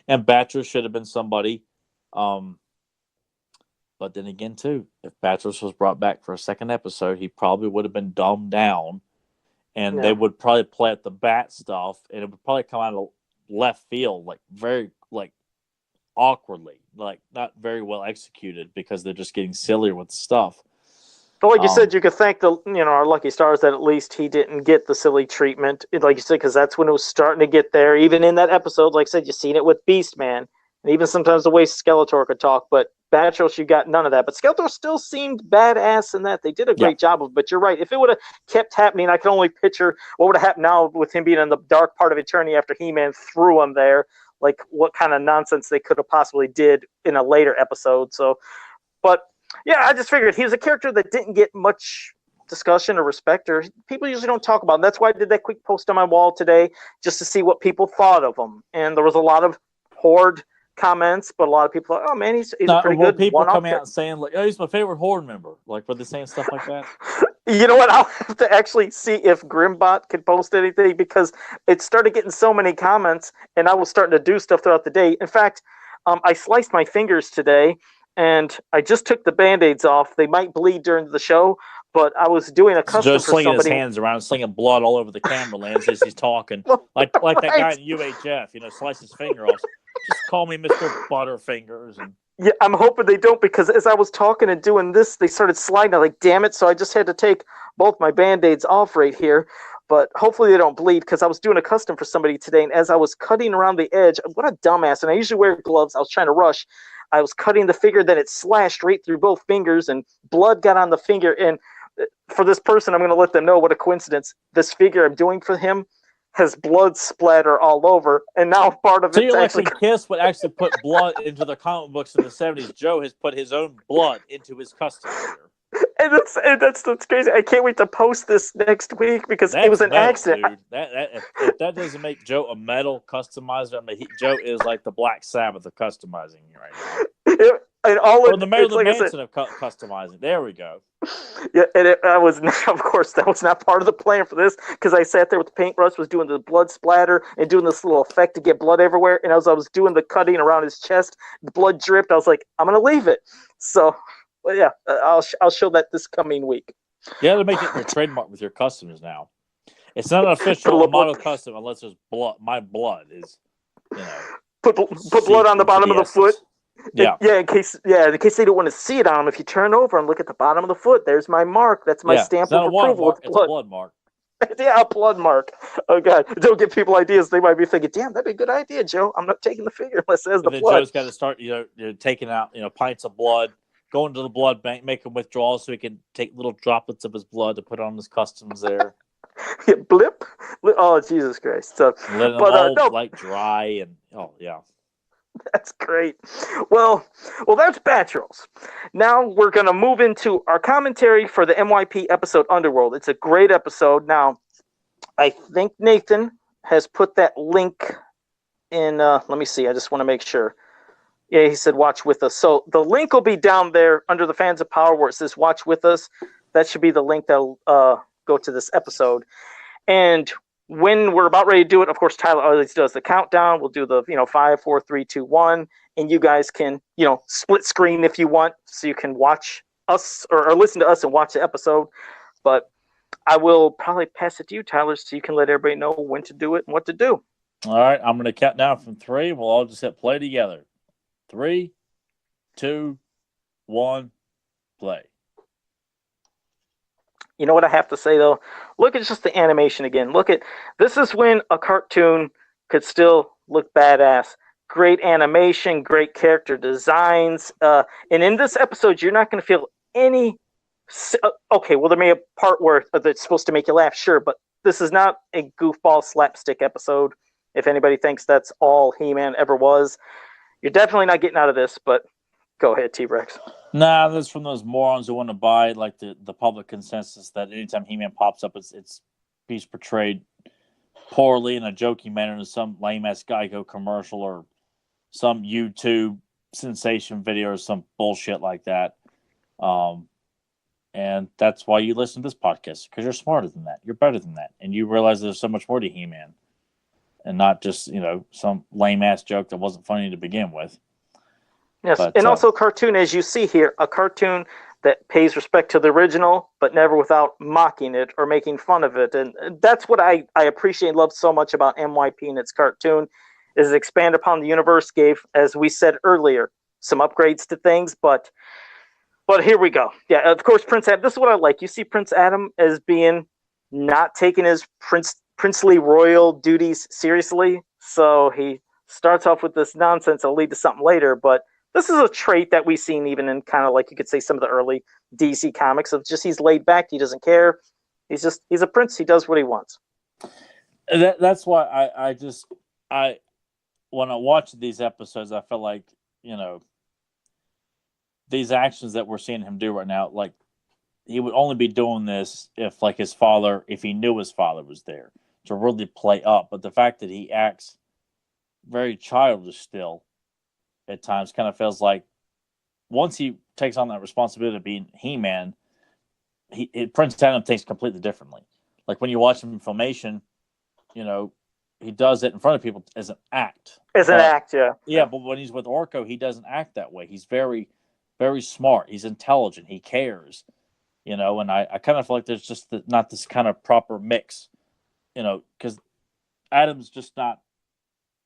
And Batros should have been somebody. But then again, too, if Batros was brought back for a second episode, he probably would have been dumbed down, and they would probably play at the Bat stuff, and it would probably come out of left field, like very awkwardly, like not very well executed because they're just getting sillier with stuff. But like you said, you could thank our lucky stars that at least he didn't get the silly treatment, like you said, because that's when it was starting to get there. Even in that episode, like I said, you've seen it with Beastman, and even sometimes the way Skeletor could talk. But Batros, you got none of that. But Skeletor still seemed badass in that. They did a great job of it. But you're right. If it would have kept happening, I can only picture what would have happened now with him being in the dark part of Eternia after He-Man threw him there. Like, what kind of nonsense they could have possibly did in a later episode. So, but yeah, I just figured he was a character that didn't get much discussion or respect, or people usually don't talk about him. That's why I did that quick post on my wall today, just to see what people thought of him. And there was a lot of Horde comments, but a lot of people thought, oh man, he's a pretty good people one-off coming out and saying, like, oh, he's my favorite Horde member. Like, were they saying stuff like that? You know what? I'll have to actually see if Grimbot could post anything, because it started getting so many comments, and I was starting to do stuff throughout the day. In fact, I sliced my fingers today, and I just took the Band-Aids off. They might bleed during the show, but I was doing a custom Joe's for slinging somebody. his hands around, slinging blood all over the camera lens as he's talking, like that guy in UHF, slice his finger off. Just call me Mr. Butterfingers. And Yeah, I'm hoping they don't, because as I was talking and doing this, they started sliding. I'm like, damn it. So I just had to take both my Band-Aids off right here. But hopefully they don't bleed, because I was doing a custom for somebody today. And as I was cutting around the edge, what a dumbass. And I usually wear gloves. I was trying to rush. I was cutting the figure, then it slashed right through both fingers, and blood got on the finger. And for this person, I'm going to let them know what a coincidence. This figure I'm doing for him has blood splatter all over, and now part of So it's you're like actually. when Kiss would actually put blood into the comic books in the 70s, Joe has put his own blood into his custom figure. And that's crazy. I can't wait to post this next week, because it was That's an metal, accident. dude. If that doesn't make Joe a metal customizer, I mean, Joe is like the Black Sabbath of customizing right now. And all Or the Marilyn like Manson of customizing. There we go. Yeah, and I was of course that was not part of the plan for this, because I sat there with the paintbrush, was doing the blood splatter and doing this little effect to get blood everywhere. And as I was doing the cutting around his chest, the blood dripped. I was like, I'm gonna leave it. So, well, yeah, I'll show that this coming week. You have to make it your trademark with your customs now. It's not an official model custom unless there's blood. My blood is, put blood on the bottom of the foot. Yeah, in case they don't want to see it on them. If you turn over and look at the bottom of the foot, there's my mark. That's my stamp it's not of approval. Watermark, it's a blood mark. Yeah, a blood mark. Oh god, don't give people ideas. They might be thinking, "Damn, that'd be a good idea, Joe. I'm not taking the figure unless it has the then blood." Joe's got to start, you're taking out, pints of blood, going to the blood bank, making withdrawals so he can take little droplets of his blood to put on his customs there. Yeah, blip. Oh Jesus Christ! So, letting them all like dry and That's great. Well, that's Batros. Now we're going to move into our commentary for the MYP episode Underworld. It's a great episode. Now, I think Nathan has put that link in. Let me see. I just want to make sure. Yeah, he said watch with us. So the link will be down there under the Fans of Power where it says watch with us. That should be the link that'll go to this episode. And when we're about ready to do it, of course, Tyler always does the countdown. We'll do the 5, 4, 3, 2, 1, and you guys can split screen if you want, so you can watch us or listen to us and watch the episode. But I will probably pass it to you, Tyler, so you can let everybody know when to do it and what to do. All right, I'm going to count down from 3. We'll all just hit play together. 3, 2, 1, play. You know what I have to say, though? Look at just the animation again. This is when a cartoon could still look badass. Great animation, great character designs. And in this episode, you're not going to feel any... Okay, well, there may be a part where it's supposed to make you laugh, sure, but this is not a goofball slapstick episode. If anybody thinks that's all He-Man ever was, you're definitely not getting out of this, but go ahead, T-Rex. Nah, that's from those morons who want to buy like the public consensus that anytime He-Man pops up, he's portrayed poorly in a joking manner in some lame-ass Geico commercial or some YouTube sensation video or some bullshit like that. And that's why you listen to this podcast, because you're smarter than that. You're better than that. And you realize there's so much more to He-Man and not just, some lame-ass joke that wasn't funny to begin with. Yes, and also cartoon, as you see here, a cartoon that pays respect to the original, but never without mocking it or making fun of it. And that's what I appreciate and love so much about MYP and its cartoon, is expand upon the universe, gave, as we said earlier, some upgrades to things, but here we go. Yeah, of course, Prince Adam, this is what I like. You see Prince Adam as being not taking his princely royal duties seriously, so he starts off with this nonsense that'll lead to something later, but this is a trait that we've seen even in kind of like you could say some of the early DC comics of just he's laid back, he doesn't care. He's a prince, he does what he wants. That's why I when I watched these episodes, I felt like, these actions that we're seeing him do right now, like he would only be doing this if like if he knew his father was there to really play up. But the fact that he acts very childish still at times kind of feels like once he takes on that responsibility of being He-Man, Prince Adam thinks completely differently. Like when you watch him in Filmation, he does it in front of people as an act. Yeah. Yeah, but when he's with Orko, he doesn't act that way. He's very, very smart. He's intelligent. He cares. And I kind of feel like there's just not this kind of proper mix, because Adam's just not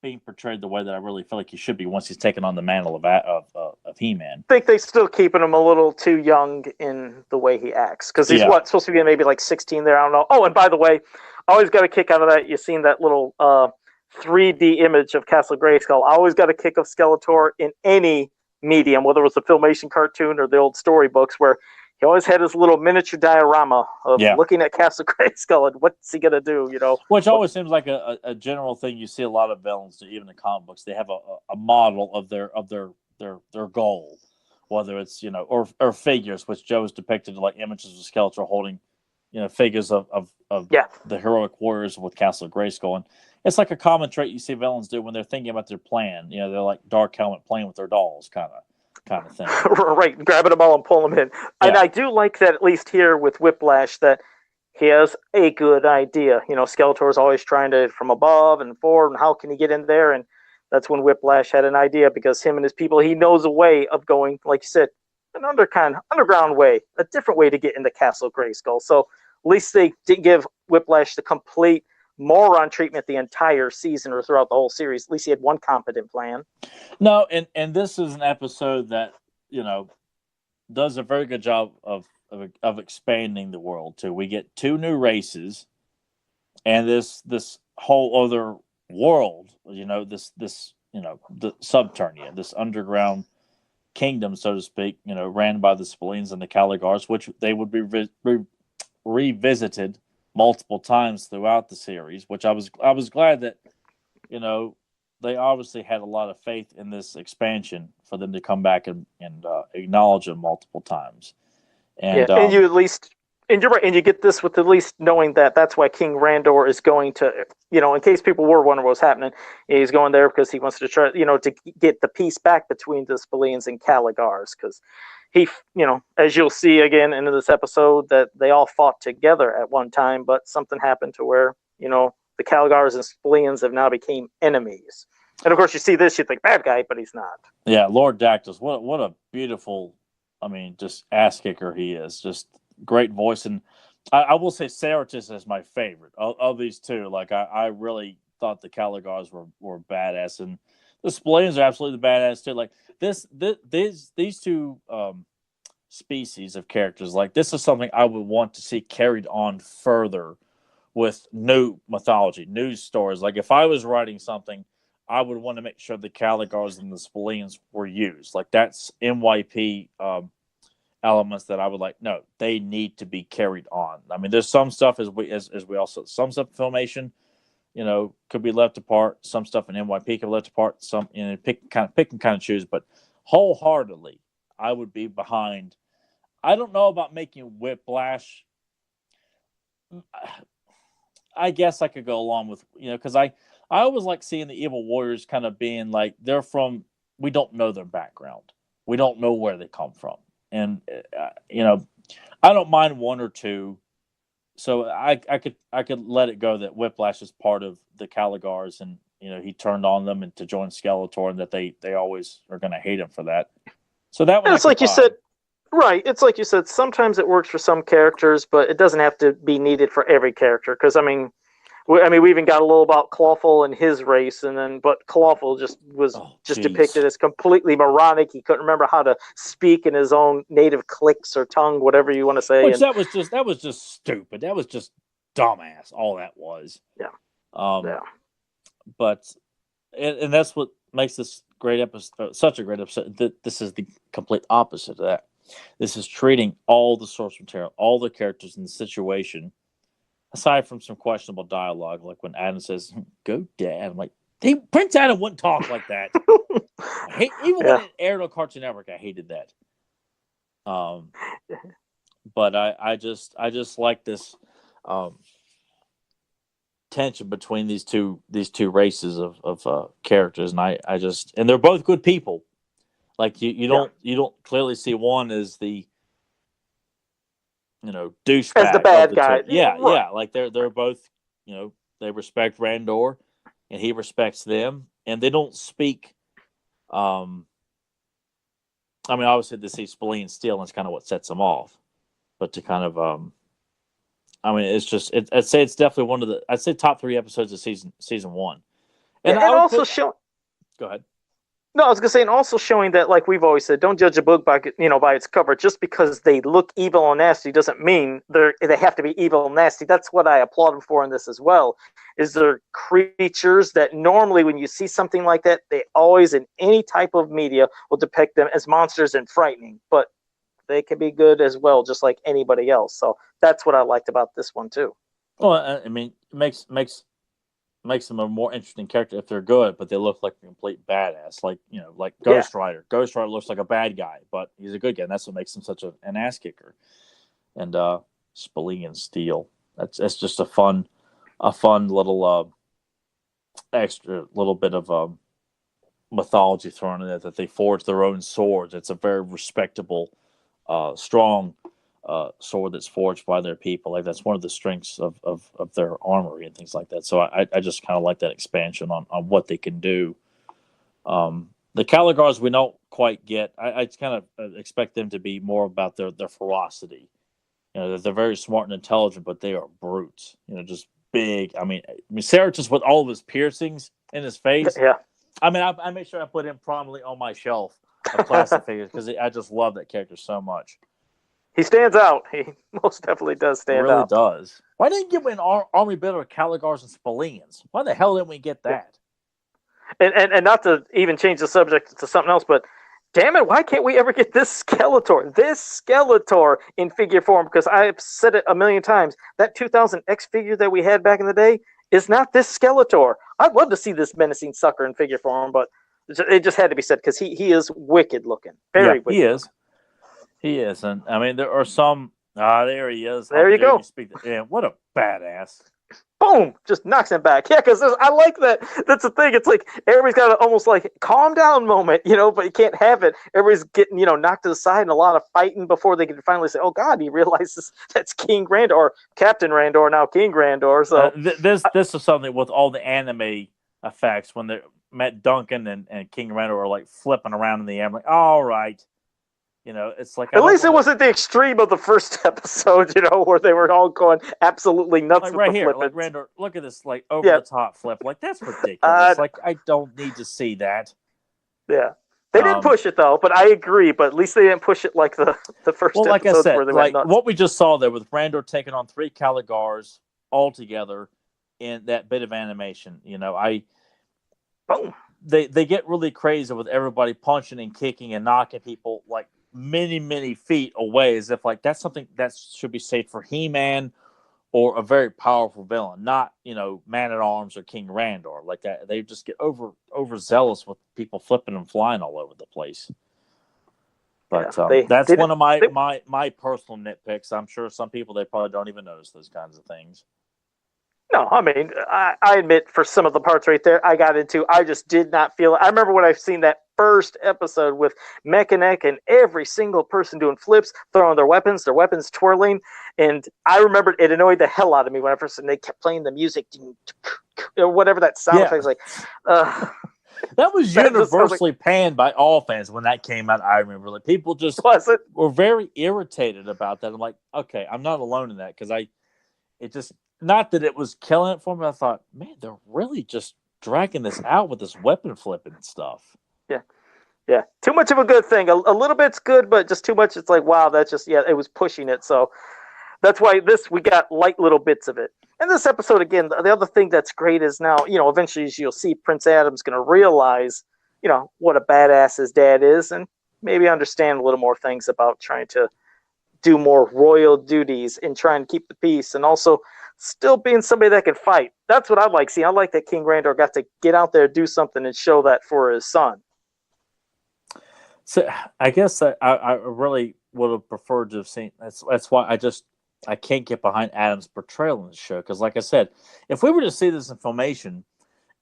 being portrayed the way that I really feel like he should be once he's taken on the mantle of He-Man. I think they still keeping him a little too young in the way he acts because he's supposed to be maybe like 16 there. I don't know. Oh, and by the way, I always got a kick out of that. You seen that little 3D image of Castle Grayskull? I always got a kick of Skeletor in any medium, whether it was the Filmation cartoon or the old storybooks, where he always had his little miniature diorama of looking at Castle Grayskull and what's he gonna do, Which always seems like a general thing you see a lot of villains do, even in comic books. They have a model of their goal, whether it's or figures, which Joe has depicted like images of Skeletor holding, figures of the heroic warriors with Castle Grayskull, and it's like a common trait you see villains do when they're thinking about their plan. They're like Dark Helmet playing with their dolls, kind of thing. Right, grabbing them all and pulling them in. Yeah. And I do like that, at least here with Whiplash, that he has a good idea. Skeletor is always trying to, from above and forward, and how can he get in there? And that's when Whiplash had an idea, because him and his people, he knows a way of going, like you said, an underground way, a different way to get into Castle Grayskull. So at least they didn't give Whiplash the complete moron treatment the entire season or throughout the whole series. At least he had one competent plan. No, and this is an episode that does a very good job of expanding the world too. We get 2 new races, and this whole other world. The Subternia, this underground kingdom, so to speak. Ran by the Spleens and the Caligars, which they would be revisited multiple times throughout the series, which I was glad that they obviously had a lot of faith in this expansion for them to come back and acknowledge them multiple times. And you at least, and you're right, and you get this with at least knowing that that's why King Randor is going to, in case people were wondering what was happening, he's going there because he wants to try, to get the peace back between the Spleens and Caligars, because he, as you'll see again in this episode, that they all fought together at one time, but something happened to where, the Caligars and Spleens have now became enemies. And of course, you see this, you think bad guy, but he's not. Yeah, Lord Dactyls, what a beautiful, just ass kicker he is. Just great voice, and I will say Ceratus is my favorite of these 2. Like I really thought the Caligars were badass, and the Spleens are absolutely badass too. Like these 2 species of characters, like this is something I would want to see carried on further with new mythology, new stories. Like if I was writing something, I would want to make sure the Caligars and the Spleens were used. Like that's MYP elements that I would like. No, they need to be carried on. There's some stuff as we also, some stuff in Filmation, could be left apart. Some stuff in MYP could be left apart. Some pick and kind of choose. But wholeheartedly, I would be behind. I don't know about making Whiplash. I guess I could go along with, because I always like seeing the Evil Warriors kind of being like, we don't know their background. We don't know where they come from. And, I don't mind 1 or 2. So I could let it go that Whiplash is part of the Caligars, and, he turned on them and to join Skeletor, and that they always are going to hate him for that. So that one, it's like you said, right. It's like you said, sometimes it works for some characters, but it doesn't have to be needed for every character. Because we even got a little about Clawful and his race, but Clawful was depicted as completely moronic. He couldn't remember how to speak in his own native clicks or tongue, whatever you want to say. That was just stupid. That was just dumbass. All that was. Yeah. But and that's what makes this great episode such a great episode. This is the complete opposite of that. This is treating all the source material, all the characters in the situation, aside from some questionable dialogue, like when Adam says, "Go, Dad." I'm like, Prince Adam wouldn't talk like that. When it aired on Cartoon Network, I hated that. But I just like this tension between these two races of characters, and and they're both good people. Like you don't clearly see one as the douchebag as the bad guy. Yeah. Like they're both they respect Randor, and he respects them, and they don't speak. Obviously, to see Spleen steal is kind of what sets them off, but to kind of it's just I'd say it's definitely one of the top 3 episodes of season 1. And Yeah, I and would also put. show. Go ahead. No, I was gonna say, and also showing that, like we've always said, don't judge a book by by its cover. Just because they look evil and nasty doesn't mean they have to be evil and nasty. That's what I applaud them for in this as well. Is there creatures that normally, when you see something like that, they always in any type of media will depict them as monsters and frightening, but they can be good as well, just like anybody else. So that's what I liked about this one too. Well, I mean, it makes them a more interesting character if they're good, but they look like a complete badass. Like like Yeah, Ghost Rider. Ghost Rider looks like a bad guy, but he's a good guy, and that's what makes him such an ass kicker. And Spilly and Steel. That's just a fun little extra little bit of mythology thrown in there that they forge their own swords. It's a very respectable, strong sword that's forged by their people. Like that's one of the strengths of their armory and things like that. So I just kind of like that expansion on what they can do. The Caligars we don't quite get. I kind of expect them to be more about their ferocity. They're very smart and intelligent, but they are brutes. Just big. I mean, Cerritos with all of his piercings in his face. yeah. I mean, I make sure I put him prominently on my shelf of classic figures because I just love that character so much. He stands out. He most definitely does It stand really out. does. Why didn't you get an army builder of Caligars and Spallians? Why the hell didn't we get that? And not to even change the subject to something else, but damn it, why can't we ever get this Skeletor in figure form? Because I've said it a million times. That 2000 X figure that we had back in the day is not this Skeletor. I'd love to see this menacing sucker in figure form, but it just had to be said because he is wicked looking. Very wicked. He is. He is. And I mean, there are some. There he is. There you go. You speak. Yeah, what a badass. Boom! Just knocks him back. Yeah, because I like that. That's the thing. It's like everybody's got an almost like calm down moment, but you can't have it. Everybody's getting, knocked to the side and a lot of fighting before they can finally say, "Oh God!" He realizes that's King Randor, or Captain Randor, now King Randor. So this is something with all the anime effects when they met Duncan and King Randor are like flipping around in the air. I'm like, all right. It's like at least it wasn't the extreme of the first episode, where they were all going absolutely nuts like with right the here. flipping. Like Randor, look at this, like over the top flip. Like that's ridiculous. Like I don't need to see that. Yeah, they didn't push it though, but I agree. But at least they didn't push it like the first. Well, like I episodes said, where they like went nuts. what we just saw there with Randor taking on 3 Caligars all together in that bit of animation. Boom. They get really crazy with everybody punching and kicking and knocking people like many feet away, as if like that's something that should be saved for He-Man or a very powerful villain, not Man at Arms or King Randor. Like that, they just get overzealous with people flipping and flying all over the place. But that's one of my personal nitpicks. I'm sure some people they probably don't even notice those kinds of things. No, I mean, I admit for some of the parts right there I got into, I just did not feel it. I remember when I've seen that first episode with Mechanic and every single person doing flips, throwing their weapons twirling, and I remember it annoyed the hell out of me when I first, and they kept playing the music, or whatever that sound effect. Like, that was universally panned by all fans when that came out. I remember like people just were very irritated about that. I'm like, okay, I'm not alone in that because it just. Not that it was killing it for me. I thought, man, they're really just dragging this out with this weapon flipping stuff. Yeah. Too much of a good thing. A little bit's good, but just too much. It's like, wow, that's just, it was pushing it. So that's why we got light little bits of it. And this episode, again, the other thing that's great is now, eventually you'll see Prince Adam's going to realize, what a badass his dad is and maybe understand a little more things about trying to do more royal duties and try and keep the peace and also still being somebody that can fight. That's what I like seeing. I like that King Randor got to get out there, do something, and show that for his son. So I guess I really would have preferred to have seen. That's why I can't get behind Adam's portrayal in the show because, like I said, if we were to see this information,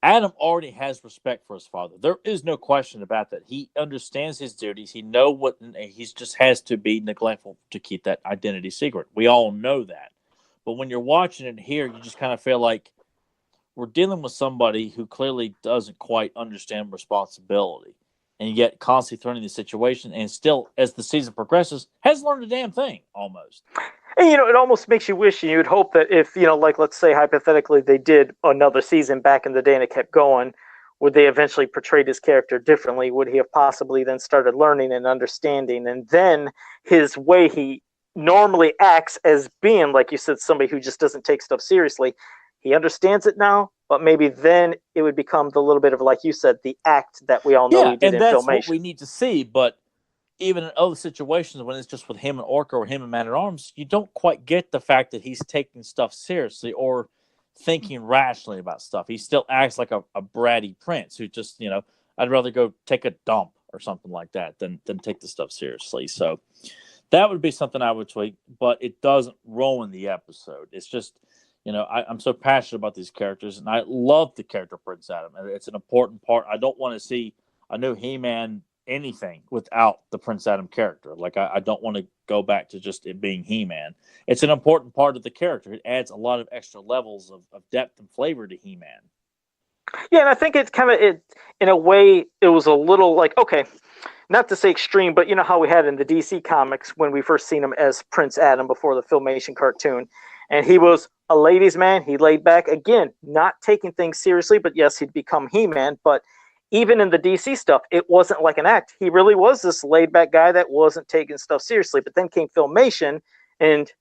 Adam already has respect for his father. There is no question about that. He understands his duties. He knows what he just has to be neglectful to keep that identity secret. We all know that. But when you're watching it here, you just kind of feel like we're dealing with somebody who clearly doesn't quite understand responsibility and yet constantly thrown in the situation and still, as the season progresses, has learned a damn thing almost. And, it almost makes you wish and you'd hope that if, like, let's say hypothetically they did another season back in the day and it kept going, would they eventually portray his character differently? Would he have possibly then started learning and understanding? And then his way he normally acts as being, like you said, somebody who just doesn't take stuff seriously. He understands it now, but maybe then it would become the little bit of, like you said, the act that we all know he did in that's Filmation. what we need to see. But even in other situations, when it's just with him and Orca or him and Man-at-Arms, you don't quite get the fact that he's taking stuff seriously or thinking rationally about stuff. He still acts like a bratty prince who just, I'd rather go take a dump or something like that than take the stuff seriously. So that would be something I would tweak, but it doesn't ruin the episode. It's just, I'm so passionate about these characters, and I love the character Prince Adam. It's an important part. I don't want to see a new He-Man anything without the Prince Adam character. Like, I don't want to go back to just it being He-Man. It's an important part of the character. It adds a lot of extra levels of depth and flavor to He-Man. Yeah, and I think it's kind of, in a way, it was a little like, okay, not to say extreme, but you know how we had in the DC comics when we first seen him as Prince Adam before the Filmation cartoon, and he was a ladies' man. He laid back, again, not taking things seriously, but yes, he'd become He-Man. But even in the DC stuff, it wasn't like an act. He really was this laid back guy that wasn't taking stuff seriously. But then came Filmation, and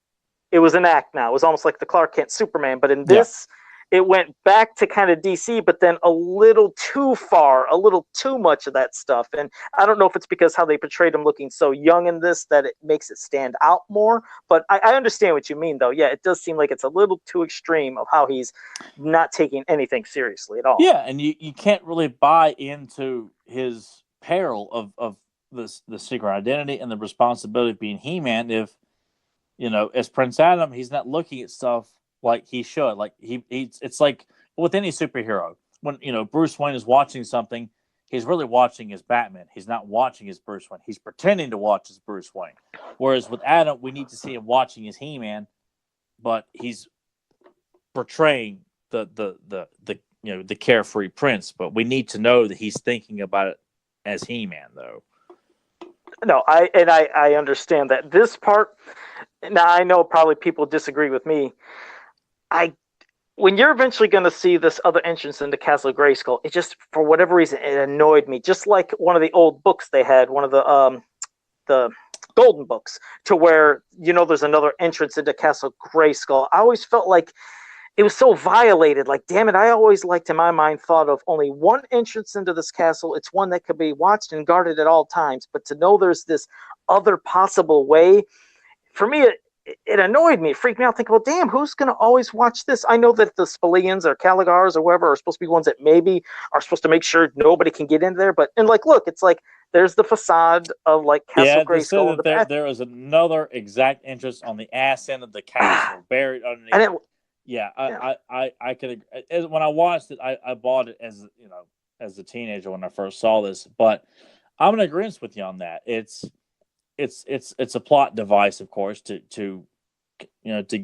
it was an act now. It was almost like the Clark Kent Superman. But in this, it went back to kind of DC, but then a little too far, a little too much of that stuff. And I don't know if it's because how they portrayed him looking so young in this that it makes it stand out more. But I understand what you mean, though. Yeah, it does seem like it's a little too extreme of how he's not taking anything seriously at all. Yeah, and you can't really buy into his peril of the secret identity and the responsibility of being He-Man if, as Prince Adam, he's not looking at stuff like he should. Like it's like with any superhero, when Bruce Wayne is watching something, he's really watching as Batman. He's not watching as Bruce Wayne. He's pretending to watch as Bruce Wayne. Whereas with Adam, we need to see him watching as He-Man, but he's portraying the carefree prince. But we need to know that he's thinking about it as He-Man, though. No, I understand that. This part, now I know probably people disagree with me. When you're eventually going to see this other entrance into Castle Grayskull, it just, for whatever reason, it annoyed me. Just like one of the old books they had, one of the Golden books, to where there's another entrance into Castle Grayskull. I always felt like it was so violated. Like, damn it, I always liked, in my mind, thought of only one entrance into this castle. It's one that could be watched and guarded at all times. But to know there's this other possible way, for me, it annoyed me. It freaked me out. Thinking, well, damn, who's going to always watch this? I know that the Spillians or Caligars or whoever are supposed to be ones that maybe are supposed to make sure nobody can get in there. But, and like, look, it's like there's the facade of like Castle Grayskull. Yeah, there is another exact entrance on the ass end of the castle, buried underneath. And I could. When I watched it, I bought it as a teenager when I first saw this. But I'm in agreement with you on that. It's a plot device, of course, to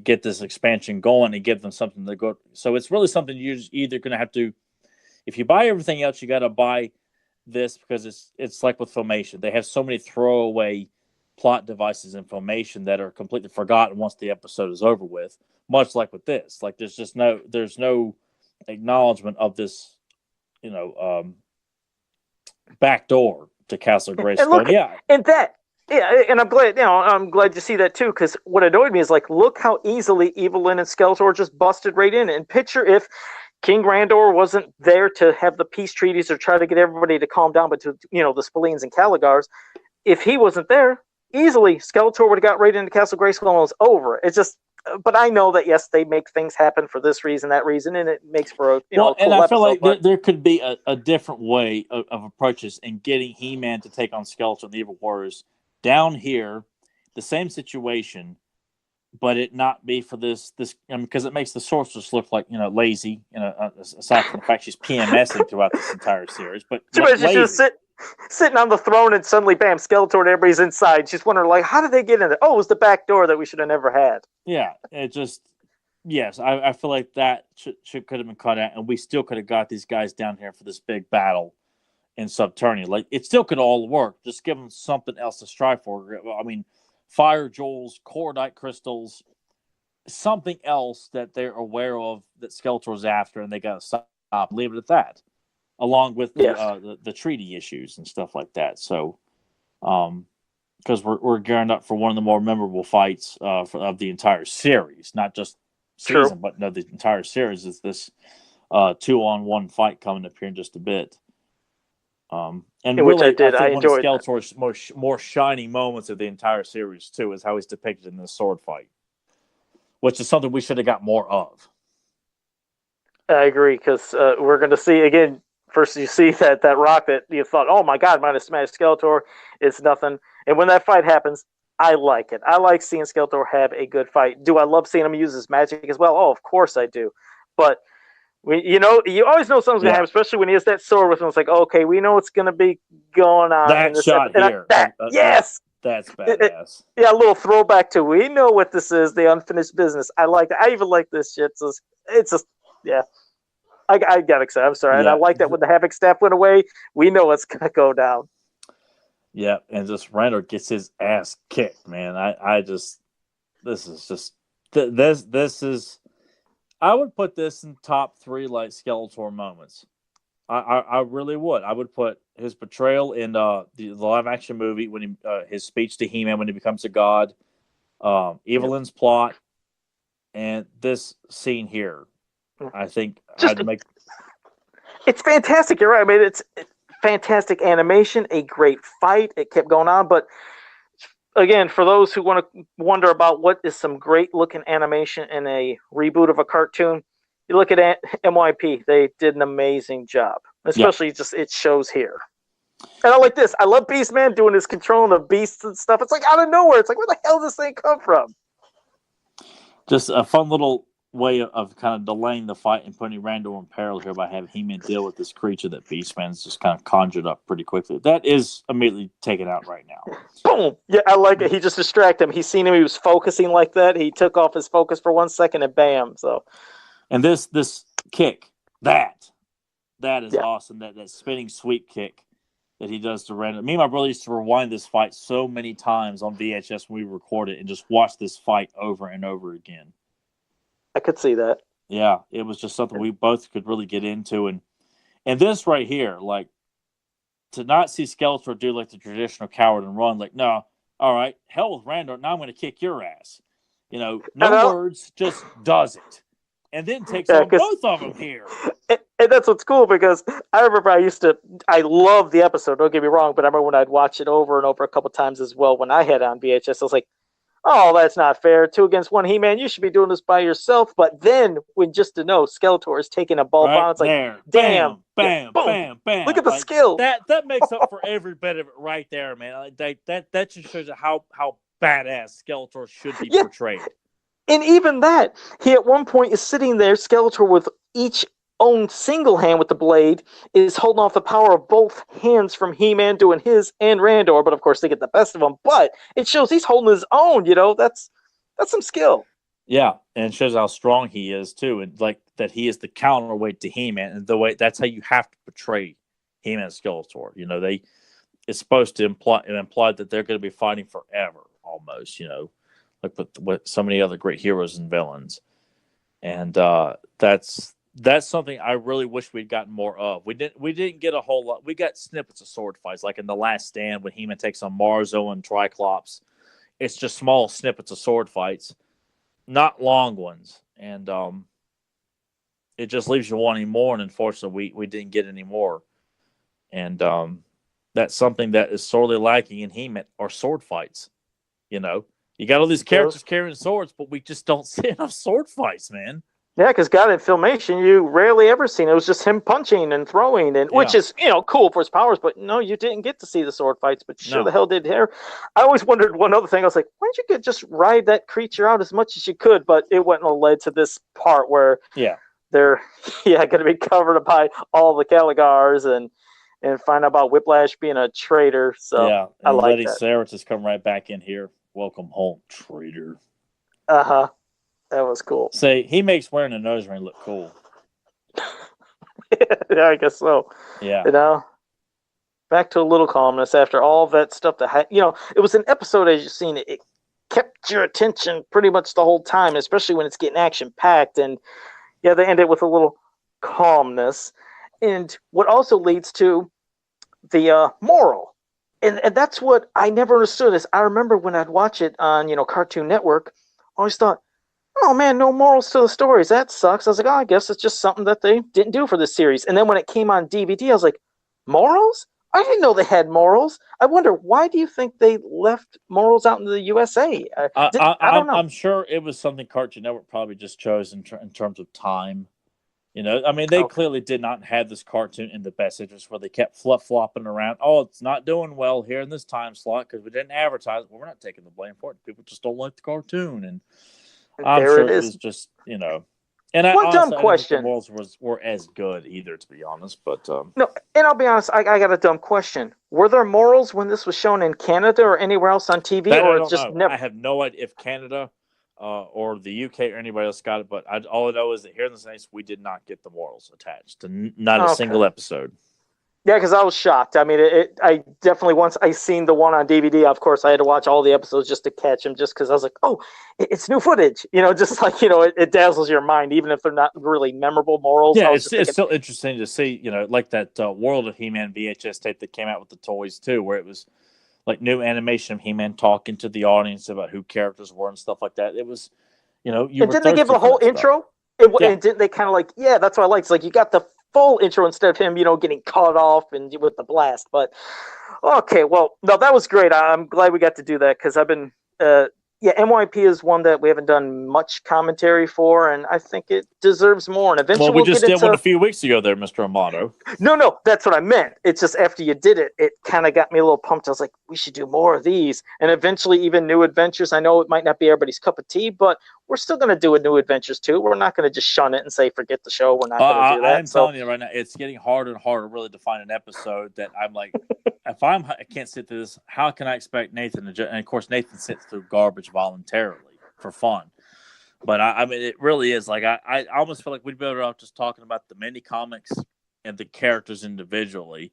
get this expansion going and give them something to go. So it's really something you're either going to have to, if you buy everything else, you got to buy this, because it's like with Filmation. They have so many throwaway plot devices in Filmation that are completely forgotten once the episode is over with. Much like with this, like there's no acknowledgement of this, back door to Castle Grayskull. And I'm glad to see that too, because what annoyed me is like, look how easily Evelyn and Skeletor just busted right in. And picture if King Randor wasn't there to have the peace treaties or try to get everybody to calm down, but to the Spillians and Caligars, if he wasn't there, easily Skeletor would have got right into Castle Grayskull and it was over. It's just, but I know that yes, they make things happen for this reason, that reason, and it makes for a cool and I feel episode, like there could be a different way of approaches in getting He-Man to take on Skeletor and the Evil Warriors down here, the same situation, but it not be for this because it makes the sorceress look like lazy. Aside from the fact she's PMSing throughout this entire series, but she's sitting on the throne and suddenly, bam, Skeletor and everybody's inside. She's wondering like, how did they get in there? Oh, it was the back door that we should have never had. Yeah, it just I feel like that could have been cut out, and we still could have got these guys down here for this big battle in Subterranean. Like, it still could all work. Just give them something else to strive for. I mean, fire jewels, cordite crystals, something else that they're aware of that Skeletor's after, and they got to stop. Leave it at that. along with Yes. the treaty issues and stuff like that. So, because we're gearing up for one of the more memorable fights of the entire series, not just season, but no, the entire series is this 2-on-1 fight coming up here in just a bit. And which really, I think I one of enjoyed Skeletor's more shining moments of the entire series too is how he's depicted in this sword fight, which is something we should have got more of. I agree, because we're going to see again. First, you see that rock that you thought, "Oh my God, might have smashed Skeletor." It's nothing, and when that fight happens, I like it. I like seeing Skeletor have a good fight. Do I love seeing him use his magic as well? Oh, of course I do. But you always know something's going to happen, especially when he has that sword with him. It's like, okay, we know what's going to be going on that in this shot here. yes, that's badass. Yeah, a little throwback to we know what this is, the unfinished business. I like that. I even like this shit. So it's just yeah. I got excited. I'm sorry. And I like that when the Havoc staff went away, we know it's going to go down. Yeah, and just Randall gets his ass kicked, man. This is, I would put this in top 3 like Skeletor moments. I really would. I would put his portrayal in the live action movie when he his speech to He-Man when he becomes a god, Evelyn's plot, and this scene here. I think it's fantastic. You're right. I mean, it's fantastic animation, a great fight. It kept going on, but again, for those who want to wonder about what is some great looking animation in a reboot of a cartoon, you look at MYP. They did an amazing job, especially just it shows here. And I like this. I love Beastman doing his controlling of beasts and stuff. It's like out of nowhere. It's like, where the hell does this thing come from? Just a fun little way of kind of delaying the fight and putting Randall in peril here by having He-Man deal with this creature that Beastman's just kind of conjured up pretty quickly. That is immediately taken out right now. Boom! Yeah, I like it. He just distracted him. He seen him. He was focusing like that. He took off his focus for 1 second and bam. So, and this kick, that is awesome. That spinning sweep kick that he does to Randall. Me and my brother used to rewind this fight so many times on VHS when we record it and just watch this fight over and over again. I could see that. Yeah, it was just something we both could really get into. And this right here, like, to not see Skeletor do like the traditional coward and run, like, no, all right, hell with Randall, now I'm going to kick your ass. No words, just does it. And then takes on both of them here. And that's what's cool, because I remember I love the episode, don't get me wrong, but I remember when I'd watch it over and over a couple times as well when I had it on VHS, I was like, oh, that's not fair. 2 against 1 He-Man. You should be doing this by yourself. But then, when just to know Skeletor is taking a ball bomb, it's like, there. damn, bam, bam, bam. Look at the skill. That makes up for every bit of it right there, man. That just shows you how badass Skeletor should be portrayed. And even that, he at one point is sitting there, Skeletor with each own single hand with the blade, is holding off the power of both hands from He-Man doing his and Randor, but of course they get the best of him. But it shows he's holding his own, that's some skill. Yeah, and it shows how strong he is too, and like that he is the counterweight to He-Man, and the way that's how you have to portray He-Man and Skeletor. It's supposed to imply that they're going to be fighting forever, almost. Like with so many other great heroes and villains, and that's something I really wish we'd gotten more of. We didn't get a whole lot. We got snippets of sword fights, like in The Last Stand when He-Man takes on Marzo and Triclops. It's just small snippets of sword fights, not long ones, and it just leaves you wanting more. And unfortunately, we didn't get any more. And that's something that is sorely lacking in He-Man are sword fights. You got all these characters carrying swords, but we just don't see enough sword fights, man. Yeah, because God, in Filmation, you rarely ever seen it. It was just him punching and throwing, which is cool for his powers. But no, you didn't get to see the sword fights. But sure the hell did here. I always wondered one other thing. I was like, why don't you just ride that creature out as much as you could? But it wouldn't have led to this part where they're going to be covered by all the Caligars and find out about Whiplash being a traitor. So yeah, I like Letty that. Sarah just come right back in here. Welcome home, traitor. That was cool. Say, he makes wearing a nose ring look cool. Yeah, I guess so. Yeah. Back to a little calmness after all that stuff. It was an episode, as you've seen, it kept your attention pretty much the whole time, especially when it's getting action-packed. And, they ended with a little calmness. And what also leads to the moral. And that's what I never understood is I remember when I'd watch it on, Cartoon Network, I always thought, oh man, no morals to the stories. That sucks. I was like, oh, I guess it's just something that they didn't do for this series. And then when it came on DVD, I was like, morals? I didn't know they had morals. I wonder, why do you think they left morals out in the USA? I don't know. I'm sure it was something Cartoon Network probably just chose in terms of time. I mean, they Okay. clearly did not have this cartoon in the best interest where they kept flopping around. Oh, it's not doing well here in this time slot because we didn't advertise. Well, we're not taking the blame for it. People just don't like the cartoon. And I'm There sure it it is. was just, And One dumb honestly, I didn't think the question. morals were as good either, to be honest. But No, and I'll be honest, I got a dumb question. Were there morals when this was shown in Canada or anywhere else on TV, that I or it's don't just know. never? I have no idea if Canada or the UK or anybody else got it. But all I know is that here in the States, we did not get the morals attached to not a Okay. single episode. Yeah, because I was shocked. I mean, I definitely once I seen the one on DVD. Of course, I had to watch all the episodes just to catch them, just because I was like, oh, it's new footage. Just like it dazzles your mind, even if they're not really memorable morals. Yeah, I was it's just thinking, still interesting to see, like that World of He-Man VHS tape that came out with the toys too, where it was like new animation of He-Man talking to the audience about who characters were and stuff like that. It was, you and were didn't they give thirsty a for whole that stuff. intro? Yeah. And didn't they kind of like, yeah, that's what I liked. It's like you got the full intro instead of him, getting cut off and with the blast. But okay, well, no, that was great. I'm glad we got to do that because I've been, yeah, MYP is one that we haven't done much commentary for, and I think it deserves more. And Well, eventually we we'll just get did one a into. few weeks ago there, Mr. Amato. No, that's what I meant. It's just after you did it, it kind of got me a little pumped. I was like, we should do more of these. And eventually, even New Adventures. I know it might not be everybody's cup of tea, but we're still going to do a New Adventures too. We're not going to just shun it and say, forget the show. We're not going to do I that. am So, telling you right now, it's getting harder and harder really to find an episode that I'm like, I can't sit through this, how can I expect Nathan to, and of course, Nathan sits through garbage voluntarily for fun. But I mean, it really is like I almost feel like we'd be better off just talking about the mini comics and the characters individually.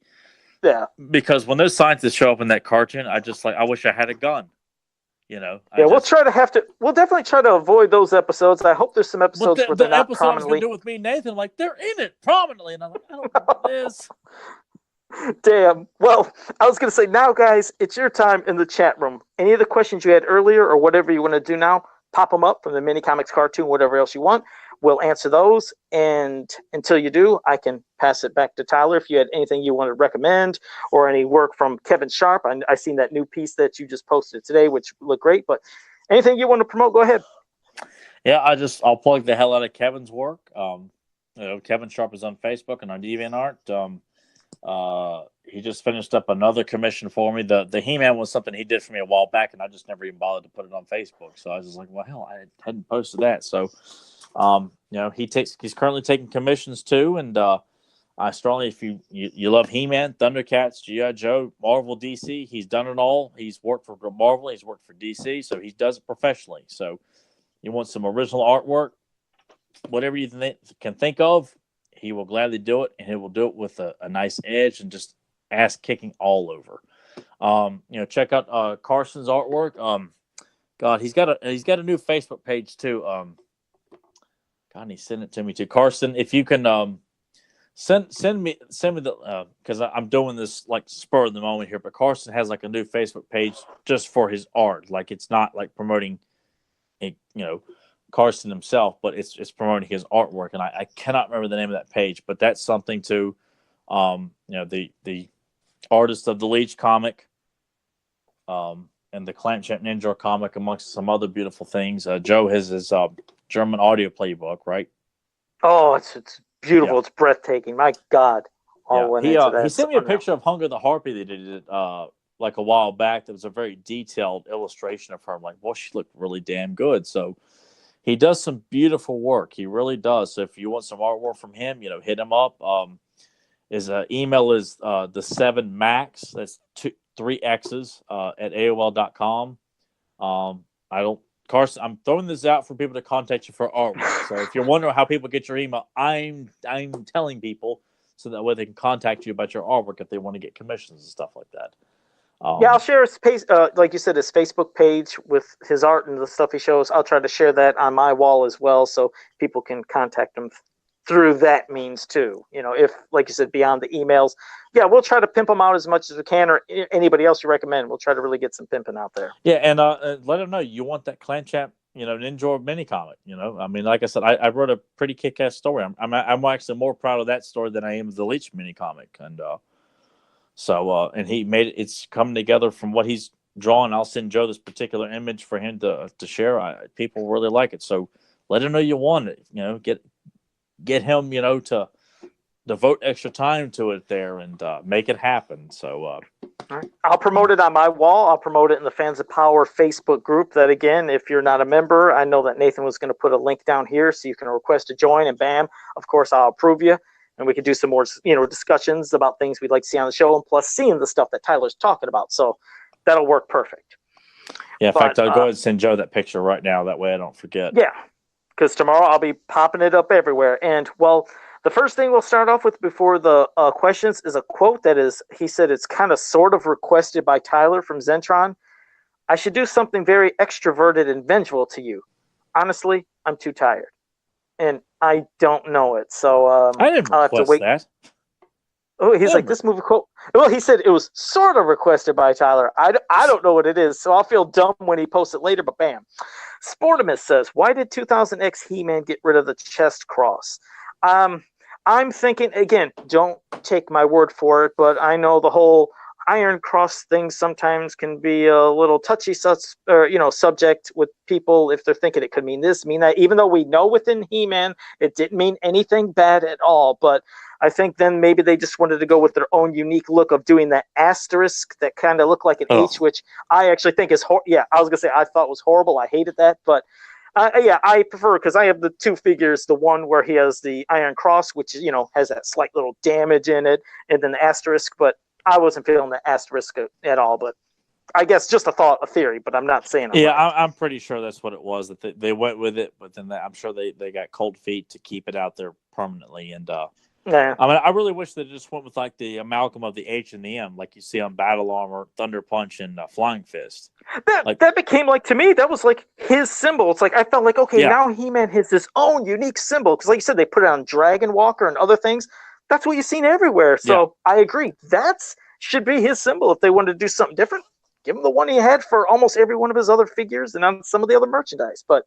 yeah. Because when those scientists show up in that cartoon, I wish I had a gun. Yeah, we'll definitely try to avoid those episodes. I hope there's some episodes where they're the not episode I was going prominently. to do with me, Nathan, like they're in it prominently, and I'm like, I don't know what it is. Damn. Well, I was going to say, now, guys, it's your time in the chat room. Any of the questions you had earlier or whatever you want to do now, pop them up from the mini comics cartoon, whatever else you want. We'll answer those. And until you do, I can pass it back to Tyler if you had anything you want to recommend or any work from Kevin Sharp. I seen that new piece that you just posted today, which looked great. But anything you want to promote, go ahead. Yeah, I'll plug the hell out of Kevin's work. Kevin Sharp is on Facebook and on DeviantArt. He just finished up another commission for me. The He-Man was something he did for me a while back, and I just never even bothered to put it on Facebook. So I was just like, well, hell, I hadn't posted that. So, he's currently taking commissions too, and I strongly, if you love He-Man, Thundercats, G.I. Joe, Marvel, DC, he's done it all. He's worked for Marvel, he's worked for DC, so he does it professionally. So you want some original artwork, whatever you can think of, he will gladly do it, and he will do it with a nice edge and just ass kicking all over. Check out Carson's artwork. God, he's got a new Facebook page too. God, he sent it to me too. Carson, if you can send me the because I'm doing this like spur of the moment here, but Carson has like a new Facebook page just for his art. Like it's not like promoting Carson himself, but it's promoting his artwork, and I cannot remember the name of that page, but that's something to, the artist of the Leech comic, and the Clamp Champ Ninja comic, amongst some other beautiful things. Joe has his German audio playbook, right? Oh, it's beautiful. Yeah. It's breathtaking. My God, all went into that. He sent me a picture of Hunger the Harpy that he did like a while back. That was a very detailed illustration of her. I'm like, well, she looked really damn good. So he does some beautiful work. He really does. So if you want some artwork from him, hit him up. His email is the 7 max. That's 3 X's at AOL.com. Carson, I'm throwing this out for people to contact you for artwork. So if you're wondering how people get your email, I'm telling people so that way they can contact you about your artwork if they want to get commissions and stuff like that. I'll share his page, like you said, his Facebook page with his art and the stuff he shows. I'll try to share that on my wall as well, so people can contact him through that means too. If, like you said, beyond the emails, yeah, we'll try to pimp them out as much as we can, or anybody else you recommend. We'll try to really get some pimping out there. Yeah, and let them know you want that Clan Champ, Ninja mini comic. I mean, like I said, I wrote a pretty kick-ass story. I'm actually more proud of that story than I am of the Leech mini comic, and and he made it. It's coming together from what he's drawn. I'll send Joe this particular image for him to share. People really like it, so let him know you want it. Get him, to devote extra time to it there and make it happen. So I'll promote it on my wall. I'll promote it in the Fans of Power Facebook group. That, again, if you're not a member, I know that Nathan was going to put a link down here so you can request to join, and bam, of course, I'll approve you. And we can do some more, discussions about things we'd like to see on the show, and plus seeing the stuff that Tyler's talking about. So that'll work perfect. Yeah, in fact, I'll go ahead and send Joe that picture right now. That way I don't forget. Yeah, because tomorrow I'll be popping it up everywhere. And, well, the first thing we'll start off with before the questions is a quote that he said it's kind of sort of requested by Tyler from Zentron. I should do something very extroverted and vengeful to you. Honestly, I'm too tired. And I don't know it. So I didn't request that. Oh, he's like, this movie quote. Well, he said it was sort of requested by Tyler. I don't know what it is, so I'll feel dumb when he posts it later, but bam. Sportimus says, why did 2000X He-Man get rid of the chest cross? I'm thinking, again, don't take my word for it, but I know the whole Iron Cross thing sometimes can be a little touchy subject with people if they're thinking it could mean this, mean that, even though we know within He-Man it didn't mean anything bad at all. But I think then maybe they just wanted to go with their own unique look of doing that asterisk that kind of looked like an H, which I actually think is, I was going to say I thought was horrible. I hated that, but I prefer, because I have the two figures, the one where he has the Iron Cross, which, has that slight little damage in it, and then the asterisk, but I wasn't feeling the asterisk at all. But I guess just a theory, but I'm not saying it. Yeah, right. I'm pretty sure that's what it was, that they went with it, but then I'm sure they got cold feet to keep it out there permanently. And yeah. I mean, I really wish they just went with like the amalgam of the H and the M, like you see on Battle Armor, Thunder Punch, and Flying Fist. That became, like, to me, that was like his symbol. It's like I felt like, okay, now He-Man has his own unique symbol, because like you said, they put it on Dragon Walker and other things. That's what you've seen everywhere. So I agree, that should be his symbol. If they wanted to do something different, give him the one he had for almost every one of his other figures and on some of the other merchandise. But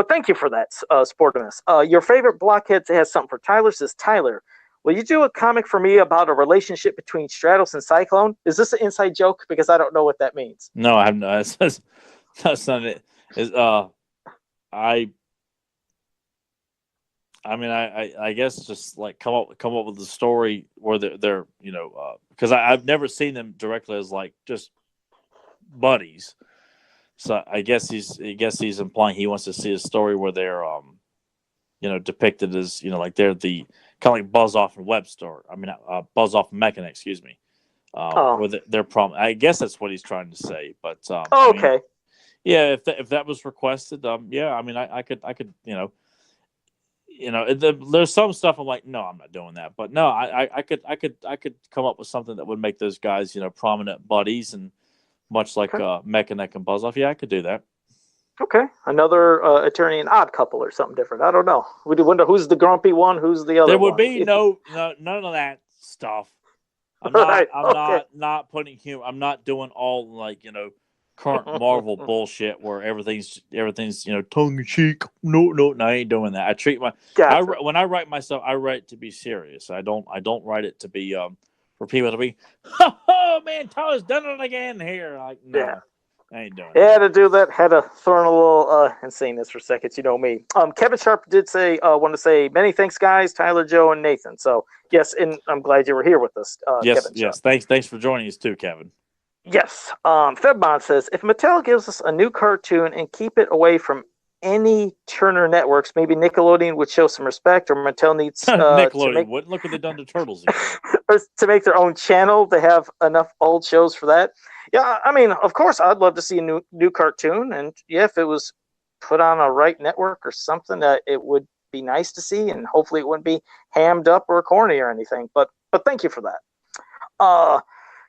thank you for that, Sportimus. Your favorite blockhead has something for Tyler. Says, Tyler, will you do a comic for me about a relationship between Stratos and Cyclone? Is this an inside joke? Because I don't know what that means. No, I have no. That's not it. I guess just like come up with the story where they're because I've never seen them directly as like just buddies. So I guess he's implying he wants to see a story where they're depicted as like they're the kind of like Buzz Off and Webster. I mean Buzz Off and Mechanic, excuse me. Where they're problem. I guess that's what he's trying to say. But okay. I mean, yeah, if that was requested, yeah, I mean I could there's some stuff I'm like, no, I'm not doing that. But no, I could come up with something that would make those guys, prominent buddies, and much like Mechanic and Buzz Off. Yeah, I could do that. Okay, another Attorney and Odd Couple or something different. I don't know. We wonder who's the grumpy one, who's the other. There would be none of that stuff. I'm not not putting humor. I'm not doing all like current Marvel bullshit where everything's tongue in cheek. No, I ain't doing that. I treat when I write myself, I write to be serious. I don't write it to be for people to be, oh man, Tyler's done it again here. Like, no, I ain't doing it. Yeah, to do that, had to throw in a little insaneness for seconds. You know me. Kevin Sharp did say, want to say many thanks, guys, Tyler, Joe, and Nathan. So yes, and I'm glad you were here with us. Kevin Sharp. Thanks for joining us too, Kevin. Yes. Fedbon says, if Mattel gives us a new cartoon and keep it away from any Turner networks, maybe Nickelodeon would show some respect, or Mattel needs Nickelodeon wouldn't. Look what they've done to Turtles again. To make their own channel. They have enough old shows for that. Yeah, I mean, of course, I'd love to see a new cartoon, and yeah, if it was put on a right network or something, it would be nice to see, and hopefully it wouldn't be hammed up or corny or anything. But thank you for that.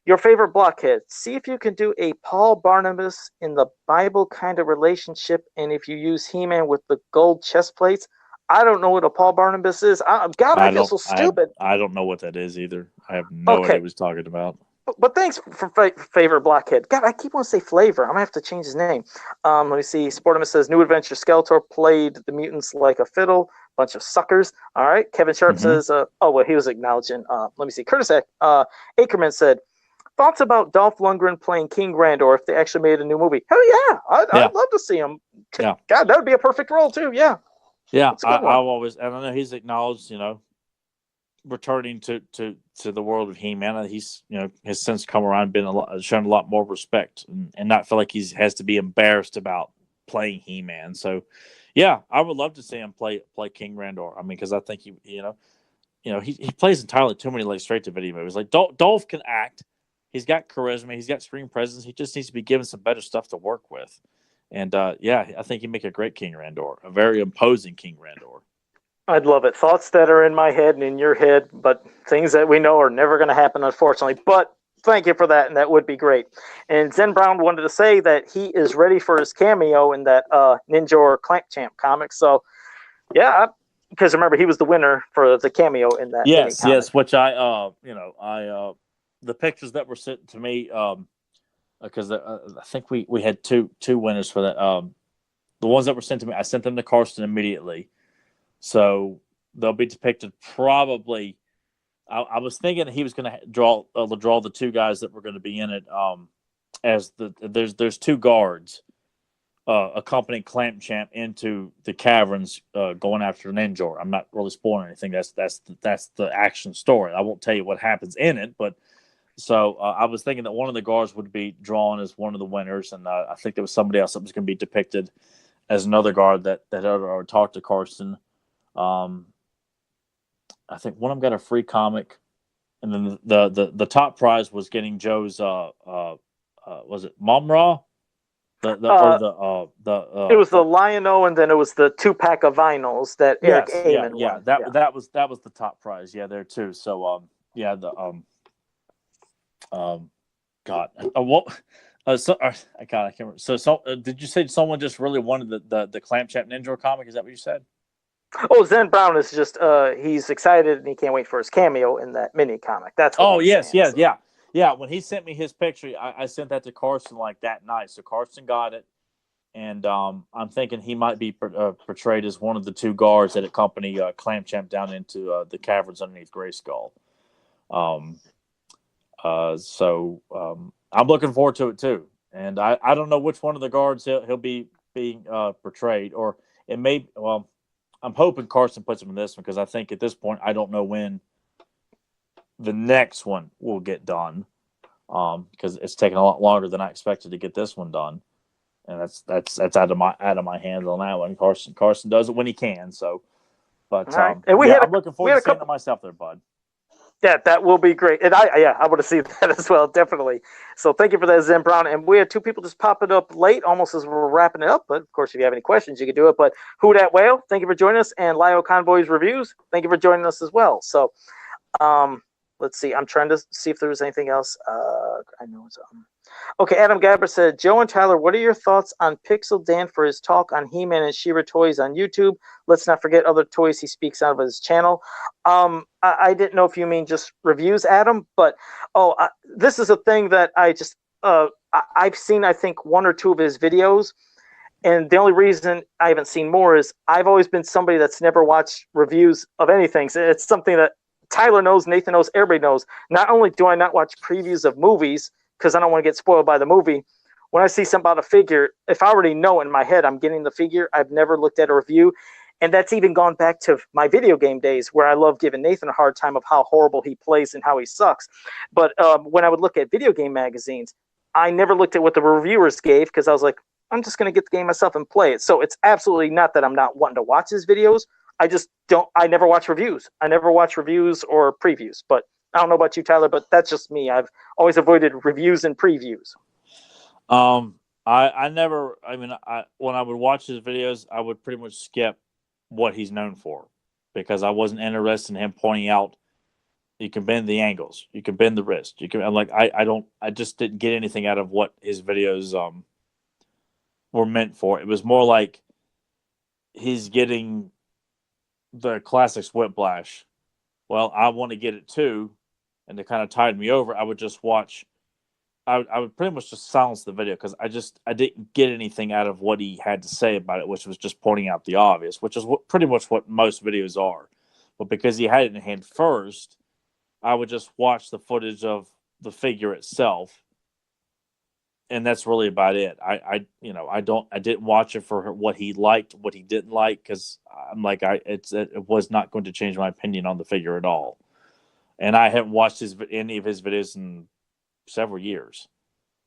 Your favorite blockhead. See if you can do a Paul Barnabas in the Bible kind of relationship, and if you use He-Man with the gold chest plates, I don't know what a Paul Barnabas is. God, I feel so stupid. I don't know what that is either. I have no idea Okay, what he's talking about. but thanks for favor, Blockhead. God, I keep wanting to say Flavor. I'm gonna have to change his name. Let me see. Sportimus says New Adventure Skeletor played the mutants like a fiddle. Bunch of suckers. All right. Kevin Sharp says, oh well, he was acknowledging. Let me see. Curtis Ackerman said, thoughts about Dolph Lundgren playing King Randor if they actually made a new movie? Hell yeah, I'd love to see him. Yeah. God, that would be a perfect role too. Yeah. Yeah, I've always, and I know he's acknowledged, returning to the world of He-Man. He's, has since come around, shown a lot more respect, and not feel like he has to be embarrassed about playing He-Man. So, yeah, I would love to see him play King Randor. I mean, because I think he plays entirely too many straight to video movies. Like Dolph can act, he's got charisma, he's got screen presence. He just needs to be given some better stuff to work with. And I think he'd make a great King Randor, a very imposing King Randor. I'd love it. Thoughts that are in my head and in your head, but things that we know are never going to happen, unfortunately. But thank you for that, and that would be great. And Zen Brown wanted to say that he is ready for his cameo in that Ninja or Clamp Champ comic. So, yeah, because remember, he was the winner for the cameo in that mini comic. Yes, which the pictures that were sent to me, because I think we had two winners for that. The ones that were sent to me, I sent them to Karsten immediately. So they'll be depicted probably. I was thinking he was going to draw the two guys that were going to be in it. As there's two guards accompanying Clamp Champ into the caverns, going after Ninjor. I'm not really spoiling anything. That's the action story. I won't tell you what happens in it, but. So I was thinking that one of the guards would be drawn as one of the winners, and I think there was somebody else that was going to be depicted as another guard that I talked to Karsten. I think one of them got a free comic, and then the top prize was getting Joe's was it Momra? It was the Lion-O, and then it was the 2-pack of vinyls that Eric Amon won. That was the top prize. Yeah, there too. So God, what? I can't remember. So did you say someone just really wanted the Clamp Champ Ninja comic? Is that what you said? Oh, Zen Brown is just he's excited and he can't wait for his cameo in that mini comic. That's what yeah. When he sent me his picture, I sent that to Karsten that night. So Karsten got it, and I'm thinking he might be portrayed as one of the two guards that accompany Clamp Champ down into the caverns underneath Grayskull. So I'm looking forward to it too, and I don't know which one of the guards he'll be being portrayed, or it may. Well, I'm hoping Karsten puts him in this one because I think at this point I don't know when the next one will get done, because it's taken a lot longer than I expected to get this one done, and that's out of my hands on that one. Karsten does it when he can. So, but I'm looking forward to seeing it myself there, bud. Yeah, that will be great. And I want to see that as well, definitely. So thank you for that, Zen Brown. And we had two people just popping up late, almost as we're wrapping it up. But, of course, if you have any questions, you can do it. But Who Dat Whale, thank you for joining us. And Lio Convoy's Reviews, thank you for joining us as well. So let's see. I'm trying to see if there was anything else. I know it's okay, Adam Gabber said, Joe and Tyler, what are your thoughts on Pixel Dan for his talk on He-Man and She-Ra toys on YouTube? Let's not forget other toys he speaks out of his channel. I didn't know if you mean just reviews, Adam, but this is a thing that I just I've seen, I think, one or two of his videos, and the only reason I haven't seen more is I've always been somebody that's never watched reviews of anything. So it's something that Tyler knows, Nathan knows, everybody knows. Not only do I not watch previews of movies because I don't want to get spoiled by the movie, when I see something about a figure, if I already know in my head I'm getting the figure, I've never looked at a review. And that's even gone back to my video game days where I love giving Nathan a hard time of how horrible he plays and how he sucks. But when I would look at video game magazines, I never looked at what the reviewers gave because I was like, I'm just going to get the game myself and play it. So it's absolutely not that I'm not wanting to watch his videos. I never watch reviews. I never watch reviews or previews. But I don't know about you, Tyler, but that's just me. I've always avoided reviews and previews. I never, when I would watch his videos, I would pretty much skip what he's known for because I wasn't interested in him pointing out you can bend the angles, you can bend the wrist, I just didn't get anything out of what his videos were meant for. It was more like he's getting the classics Whiplash. Well, I want to get it too, and it kind of tied me over. I would just watch. I would pretty much just silence the video because I didn't get anything out of what he had to say about it, which was just pointing out the obvious, which is pretty much what most videos are. But because he had it in hand first, I would just watch the footage of the figure itself, and that's really about it. I didn't watch it for what he liked, what he didn't like, because I'm like it was not going to change my opinion on the figure at all. And I haven't watched any of his videos in several years.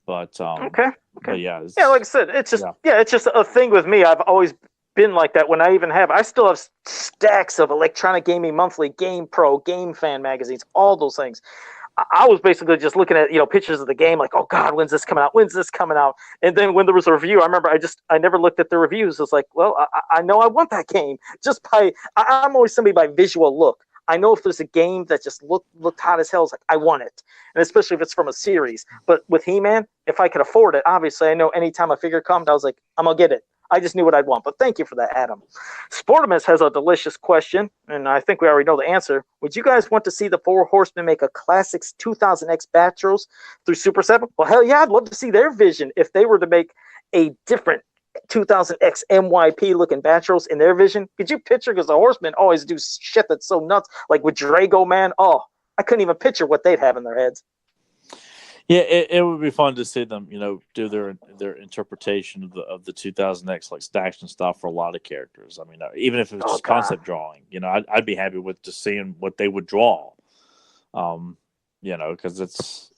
But okay. But yeah, like I said, it's just a thing with me. I've always been like that. When I still have stacks of Electronic Gaming Monthly, Game Pro, Game Fan magazines, all those things. I was basically just looking at pictures of the game, like, oh God, when's this coming out? When's this coming out? And then when there was a review, I remember I never looked at the reviews. It's like, well, I know I want that game just I'm always somebody by visual look. I know if there's a game that just looked hot as hell, it's like, I want it. And especially if it's from a series. But with He-Man, if I could afford it, obviously, I know anytime a figure comes, I was like, I'm going to get it. I just knew what I'd want. But thank you for that, Adam. Sportimus has a delicious question, and I think we already know the answer. Would you guys want to see the Four Horsemen make a Classics 2000X Batros through Super 7? Well, hell yeah, I'd love to see their vision if they were to make a different 2000X MYP looking Batros in their vision. Could you picture? Because the Horsemen always do shit that's so nuts, like with Drago, man. Oh, I couldn't even picture what they'd have in their heads. Yeah, it would be fun to see them, do their interpretation of the 2000X like stacks and stuff for a lot of characters. I mean, even if it was just concept drawing, I'd be happy with just seeing what they would draw. Because it's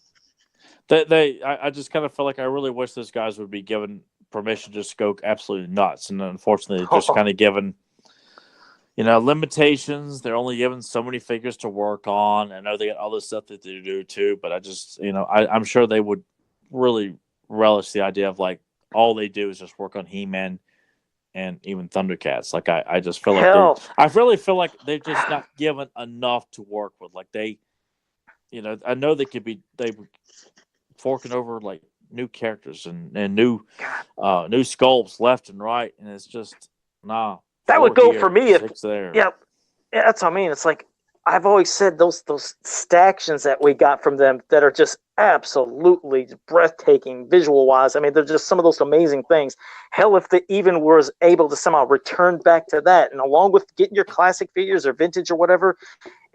I just kind of feel like I really wish those guys would be given permission to just go absolutely nuts, and unfortunately, just kind of given limitations. They're only given so many figures to work on. I know they got other stuff that they do too, but I just I'm sure they would really relish the idea of like all they do is just work on He-Man and even Thundercats. Like I just feel like I really feel like they're just not given enough to work with. Like they, I know they forking over like new characters and new sculpts left and right, and it's just nah. That would go for me if there. Yeah, that's what I mean. It's like I've always said those stactions that we got from them that are just absolutely breathtaking visual wise. I mean, they're just some of those amazing things. Hell, if they even was able to somehow return back to that, and along with getting your classic figures or vintage or whatever,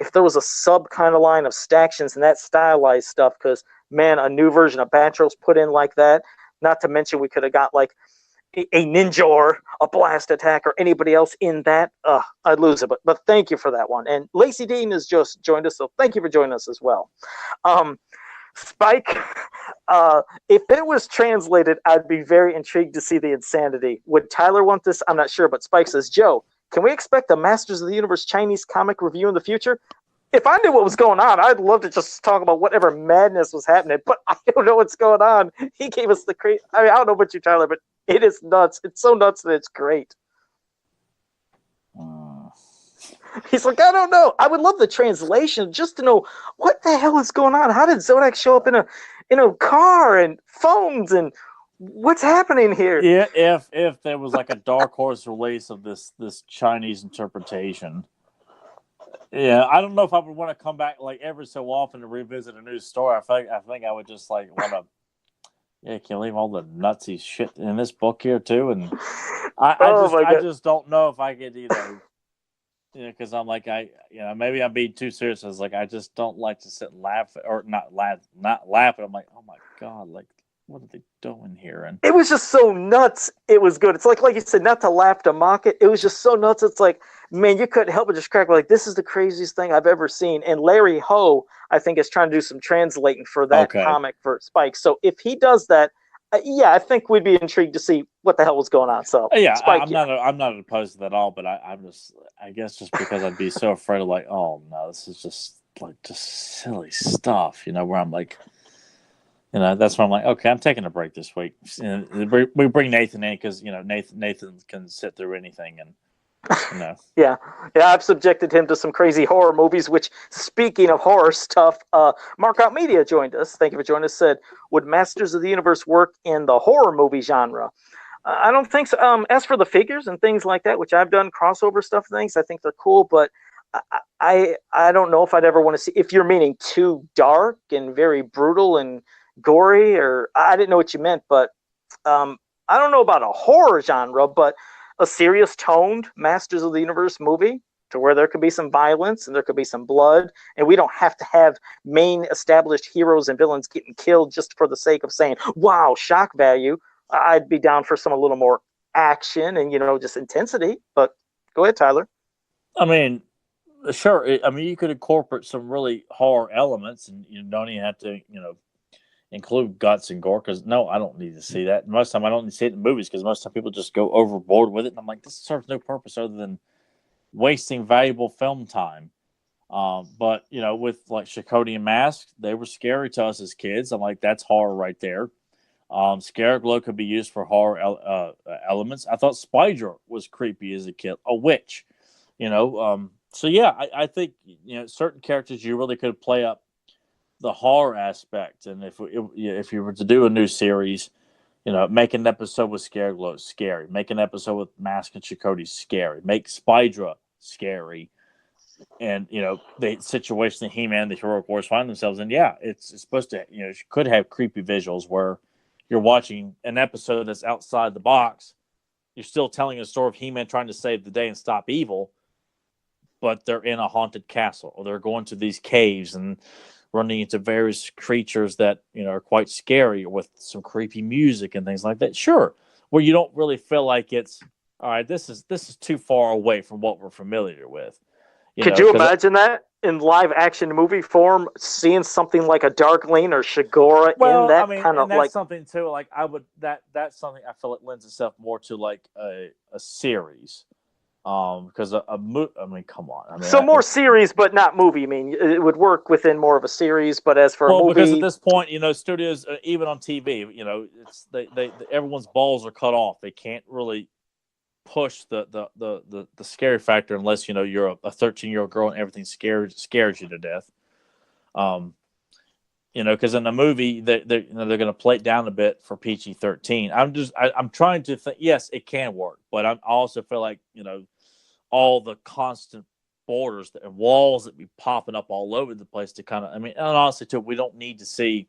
if there was a sub kind of line of stactions and that stylized stuff, because man, a new version of Batros put in like that. Not to mention we could have got like a ninja or a blast attack or anybody else in that, I'd lose it. But thank you for that one. And Lacey Dean has just joined us, so thank you for joining us as well. Spike, if it was translated, I'd be very intrigued to see the insanity. Would Tyler want this? I'm not sure, but Spike says, Joe, can we expect a Masters of the Universe Chinese comic review in the future? If I knew what was going on, I'd love to just talk about whatever madness was happening, but I don't know what's going on. He gave us the crazy. I mean, I don't know about you, Tyler, but it is nuts. It's so nuts that it's great. He's like, I don't know. I would love the translation just to know what the hell is going on. How did Zodak show up in a car and phones and what's happening here? Yeah, if there was like a Dark Horse release of this Chinese interpretation. Yeah, I don't know if I would want to come back like every so often to revisit a new story. I think I would just like want to. Yeah, can you leave all the nutsy shit in this book here too? And I just don't know if I could because I'm like maybe I'm being too serious. I was like I just don't like to sit and laugh or not laugh. I'm like, oh my god, like what are they doing here? And it was just so nuts. It was good. It's like you said, not to laugh, to mock it. It was just so nuts. It's like, man, you couldn't help but just crack. Like, this is the craziest thing I've ever seen. And Larry Ho, I think, is trying to do some translating for that comic for Spike. So if he does that, I think we'd be intrigued to see what the hell was going on. So yeah, Spike, I'm not opposed to that at all. But I guess just because I'd be so afraid of like, oh no, this is just silly stuff, where I'm like. That's why I'm like, okay, I'm taking a break this week. We bring Nathan in because Nathan can sit through anything, and yeah, I've subjected him to some crazy horror movies. Which, speaking of horror stuff, Markout Media joined us. Thank you for joining us. Said, would Masters of the Universe work in the horror movie genre? I don't think so. As for the figures and things like that, which I've done crossover stuff things, I think they're cool, but I don't know if I'd ever want to see, if you're meaning too dark and very brutal and gory, or I didn't know what you meant, but um, I don't know about a horror genre, but a serious toned Masters of the Universe movie to where there could be some violence and there could be some blood, and we don't have to have main established heroes and villains getting killed just for the sake of saying, wow, shock value. I'd be down for some a little more action and, just intensity. But go ahead, Tyler. I mean, sure. I mean, you could incorporate some really horror elements, and you don't even have to, include guts and gore. Because no, I don't need to see that. Most of the time, I don't need to see it in movies because most of the time people just go overboard with it, and I'm like, this serves no purpose other than wasting valuable film time. But with like Chakotay and Mask, they were scary to us as kids. I'm like, that's horror right there. Scareglow could be used for horror elements. I thought Spydra was creepy as a kid, a witch. So yeah, I think certain characters you really could play up the horror aspect, and if you were to do a new series, make an episode with Scareglow scary, make an episode with Mask and Chakotay scary, make Spydra scary, and the situation that He-Man, the Heroic Wars find themselves in. Yeah, it's supposed to you could have creepy visuals where you're watching an episode that's outside the box. You're still telling a story of He-Man trying to save the day and stop evil, but they're in a haunted castle, or they're going to these caves and running into various creatures that are quite scary with some creepy music and things like that. Sure, where you don't really feel like it's all right. This is too far away from what we're familiar with. Could you imagine that in live action movie form, seeing something like a Darkling or Shigora in that kind of and that's like something too. Like I would that's something I feel it lends itself more to like a series. Because I mean, come on. I mean, so more series, but not movie. I mean, it would work within more of a series, but as for a movie, because at this point, studios even on TV, it's they everyone's balls are cut off. They can't really push the scary factor unless you're a 13-year-old girl and everything scares you to death. Because in the movie they're going to play it down a bit for PG-13. I'm trying to think. Yes, it can work, but I also feel like all the constant borders and walls that be popping up all over the place to kind of. I mean, and honestly, too, we don't need to see.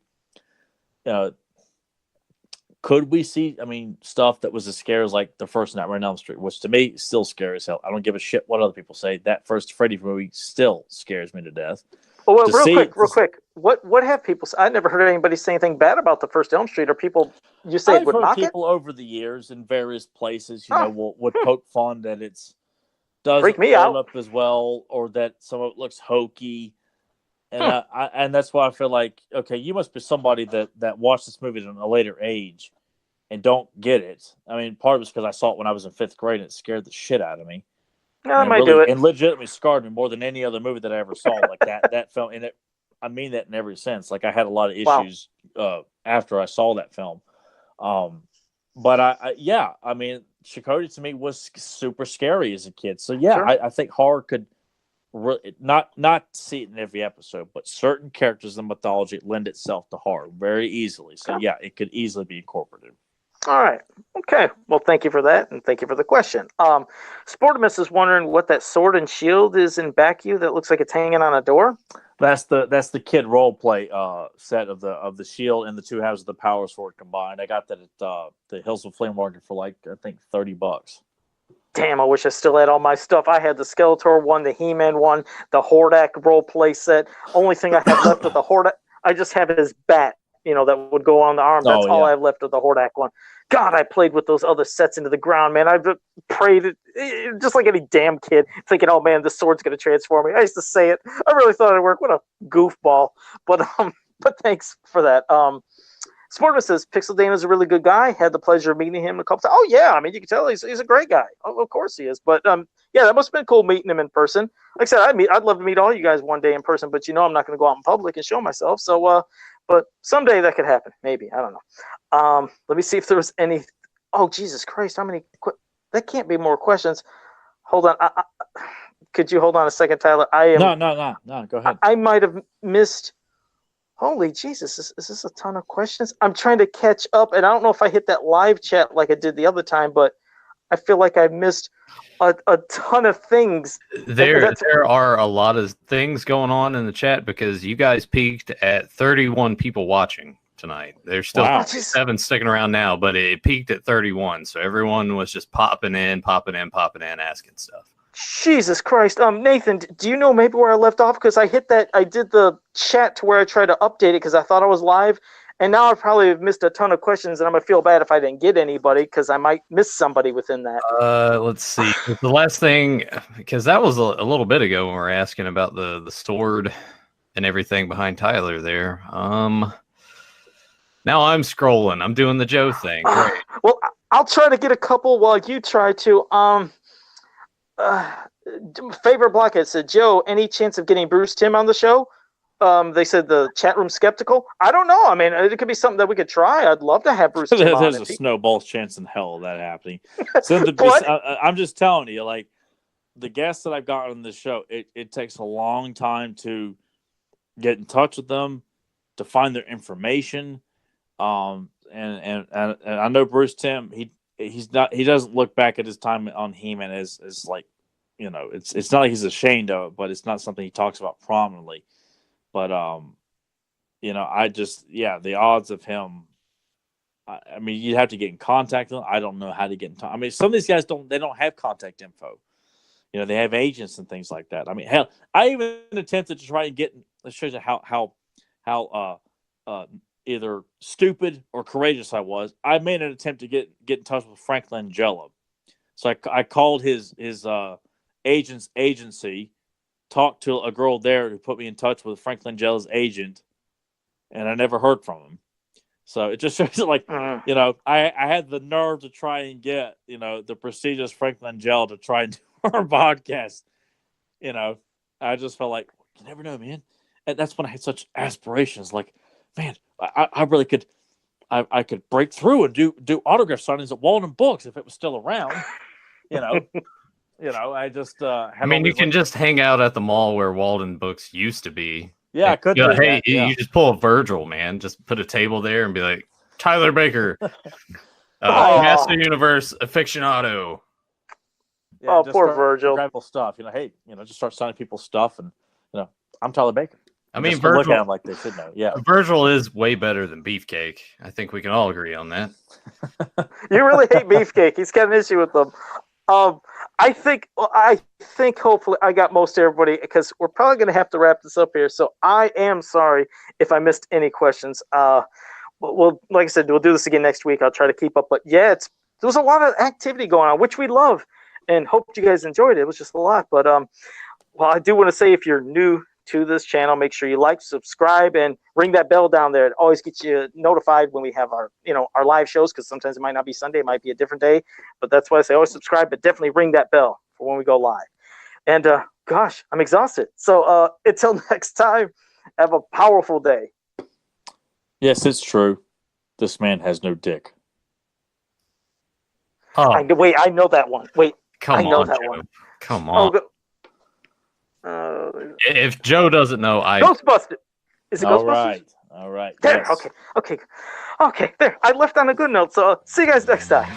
Could we see? I mean, stuff that was as scary as like the first Nightmare on Elm Street, which to me is still scary as hell. I don't give a shit what other people say. That first Freddy movie still scares me to death. Oh, well, real quick. What have people? I never heard anybody say anything bad about the first Elm Street. Or people, you say I've would heard knock people it? over the years in various places, would poke fun that it's Freak doesn't me hold out. up as well, or that some of it looks hokey. And and that's why I feel like, okay, you must be somebody that watched this movie at a later age and don't get it. I mean, part of it's because I saw it when I was in 5th grade and it scared the shit out of me. Yeah, I And might do it. and legitimately scarred me more than any other movie that I ever saw. Like that film, and I mean that in every sense. Like I had a lot of issues after I saw that film. But I mean, Chakotay to me was super scary as a kid. So yeah, Sure. I think horror could not see it in every episode, but certain characters in mythology lend itself to horror very easily. So yeah, it could easily be incorporated. All right. Okay. Well, thank you for that, and thank you for the question. Sportimus is wondering what that sword and shield is in back you that looks like it's hanging on a door. That's the kid role play set of the shield and the two halves of the power sword combined. I got that at the Hills of Flame Market for like I think $30. Damn, I wish I still had all my stuff. I had the Skeletor one, the He-Man one, the Hordak role play set. Only thing I have left of the Hordak, I just have his bat, that would go on the arm. That's all I have left of the Hordak one. God, I played with those other sets into the ground, man. I prayed it, just like any damn kid, thinking, "Oh man, this sword's gonna transform me." I used to say it. I really thought it'd work. What a goofball! But thanks for that. Sportman says Pixel Dane is a really good guy. Had the pleasure of meeting him a couple times. Oh yeah, I mean you can tell he's a great guy. Oh, of course he is. But yeah, that must have been cool meeting him in person. Like I said, I'd love to meet all you guys one day in person, but I'm not going to go out in public and show myself. So but someday that could happen. Maybe, I don't know. Let me see if there was any. Oh Jesus Christ, how many? That can't be more questions. Hold on. Could you hold on a second, Tyler? No. Go ahead. I might have missed. Holy Jesus, is this a ton of questions? I'm trying to catch up, and I don't know if I hit that live chat like I did the other time, but I feel like I missed a ton of things. There are a lot of things going on in the chat because you guys peaked at 31 people watching tonight. There's still 7 sticking around now, but it peaked at 31. So everyone was just popping in, asking stuff. Jesus Christ. Nathan, do you know maybe where I left off? Because I did the chat to where I tried to update it because I thought I was live. And now I probably have missed a ton of questions, and I'm going to feel bad if I didn't get anybody because I might miss somebody within that. Let's see. The last thing, because that was a little bit ago when we were asking about the sword and everything behind Tyler there. Now I'm scrolling. I'm doing the Joe thing. Great. Well, I'll try to get a couple while you try to. Favorite Blockhead said, Joe, any chance of getting Bruce Timm on the show? They said the chat room skeptical. I don't know. I mean, it could be something that we could try. I'd love to have Bruce Timm on. There's a snowball's chance in hell of that happening. So I'm just telling you, like, the guests that I've gotten on this show, it takes a long time to get in touch with them, to find their information. And I know Bruce Timm, he doesn't look back at his time on He-Man as like, you know, it's not like he's ashamed of it, but it's not something he talks about prominently. But you know, the odds of him. I mean, you'd have to get in contact with him. I don't know how to get in touch. I mean, some of these guys don't have contact info. You know, they have agents and things like that. I mean, hell, I even attempted to try and get. That shows you how either stupid or courageous I was. I made an attempt to get in touch with Frank Langella. So I called his agent's agency, talked to a girl there who put me in touch with Frank Langella's agent, and I never heard from him. So it just shows like, you know, I had the nerve to try and get, you know, the prestigious Frank Langella to try and do our podcast. You know, I just felt like, you never know, man. And that's when I had such aspirations. Like, man, I really could, I could break through and do autograph signings at Walden Books if it was still around. You know, I just. I mean, you can just hang out at the mall where Walden Books used to be. Yeah, I could. Hey, you just pull a Virgil, man. Just put a table there and be like, Tyler Baker, Master Universe aficionado. Yeah, poor Virgil. Grab stuff, you know. Hey, you know, just start signing people's stuff, and you know, I'm Tyler Baker. I mean, Virgil, look at him like they should know. Yeah, Virgil is way better than Beefcake. I think we can all agree on that. You really hate Beefcake. He's got an issue with them. I think hopefully I got most everybody because we're probably going to have to wrap this up here. So I am sorry if I missed any questions. Well, like I said, we'll do this again next week. I'll try to keep up. But yeah, there was a lot of activity going on, which we love, and hope you guys enjoyed it. It was just a lot. But well, I do want to say if you're new to this channel, make sure you like, subscribe, and ring that bell down there. It always gets you notified when we have our live shows, because sometimes it might not be Sunday, it might be a different day, but that's why I say always subscribe, but definitely ring that bell for when we go live. And gosh, I'm exhausted. So until next time, have a powerful day. Yes, it's true. This man has no dick. Oh, I know that one. Wait, I know that one. Come on. If Joe doesn't know, Ghostbusters. Is it Ghostbusters? All right. There. Yes. Okay. There. I left on a good note. So see you guys next time.